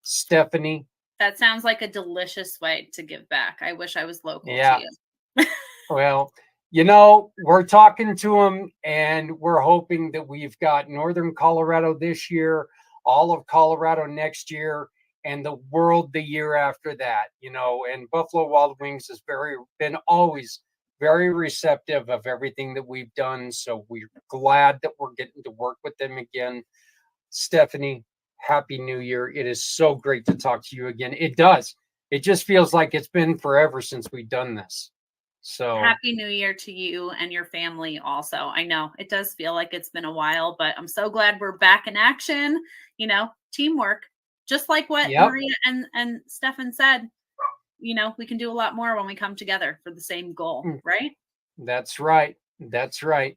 Stephanie. That sounds like a delicious way to give back. I wish I was local Yeah. to you. Well, we're talking to them, and we're hoping that we've got Northern Colorado this year, all of Colorado next year, and the world the year after that, and Buffalo Wild Wings has been always very receptive of everything that we've done. So we're glad that we're getting to work with them again. Stephanie, Happy New Year. It is so great to talk to you again. It does. It just feels like it's been forever since we've done this. So Happy New Year to you and your family also. I know it does feel like it's been a while, but I'm so glad we're back in action. Teamwork, just like what Maria and Stefan said. We can do a lot more when we come together for the same goal, right? That's right. That's right.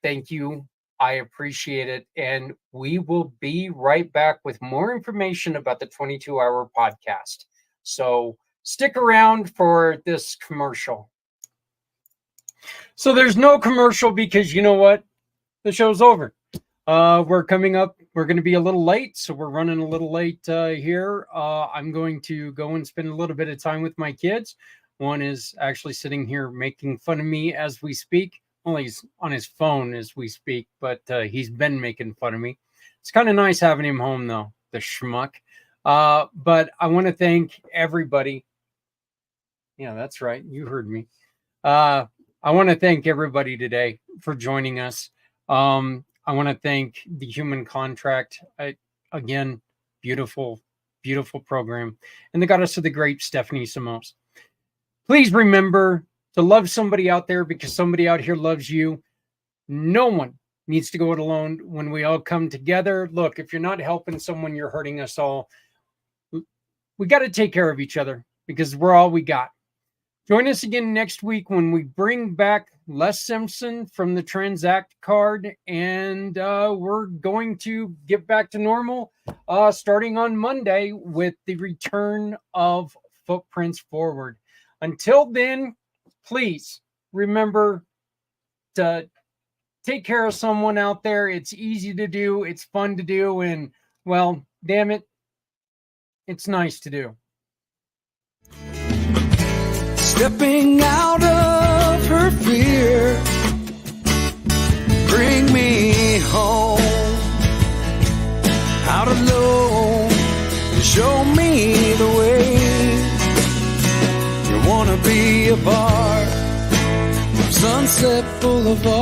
Thank you. I appreciate it. And we will be right back with more information about the 22-hour podcast. So stick around for this commercial. So there's no commercial because you know what? The show's over. We're coming up. We're going to be a little late, so we're running a little late here. I'm going to go and spend a little bit of time with my kids. One is actually sitting here making fun of me as we speak. Well, he's on his phone as we speak, but he's been making fun of me. It's kind of nice having him home, though, the schmuck. But I want to thank everybody. Yeah, that's right. You heard me. I want to thank everybody today for joining us. I want to thank the Human Contract. Again, beautiful, beautiful program. And the Goddess of the Grape, Stephanie Simoes. Please remember to love somebody out there because somebody out here loves you. No one needs to go it alone when we all come together. Look, if you're not helping someone, you're hurting us all. We got to take care of each other because we're all we got. Join us again next week when we bring back Les Simpson from the Transact card, and we're going to get back to normal starting on Monday with the return of Footprints Forward. Until then, please remember to take care of someone out there. It's easy to do, it's fun to do, and, well, damn it, it's nice to do. stepping out of her fear. Bring me home, out alone, show me the way. You wanna be a part of Sunset Boulevard.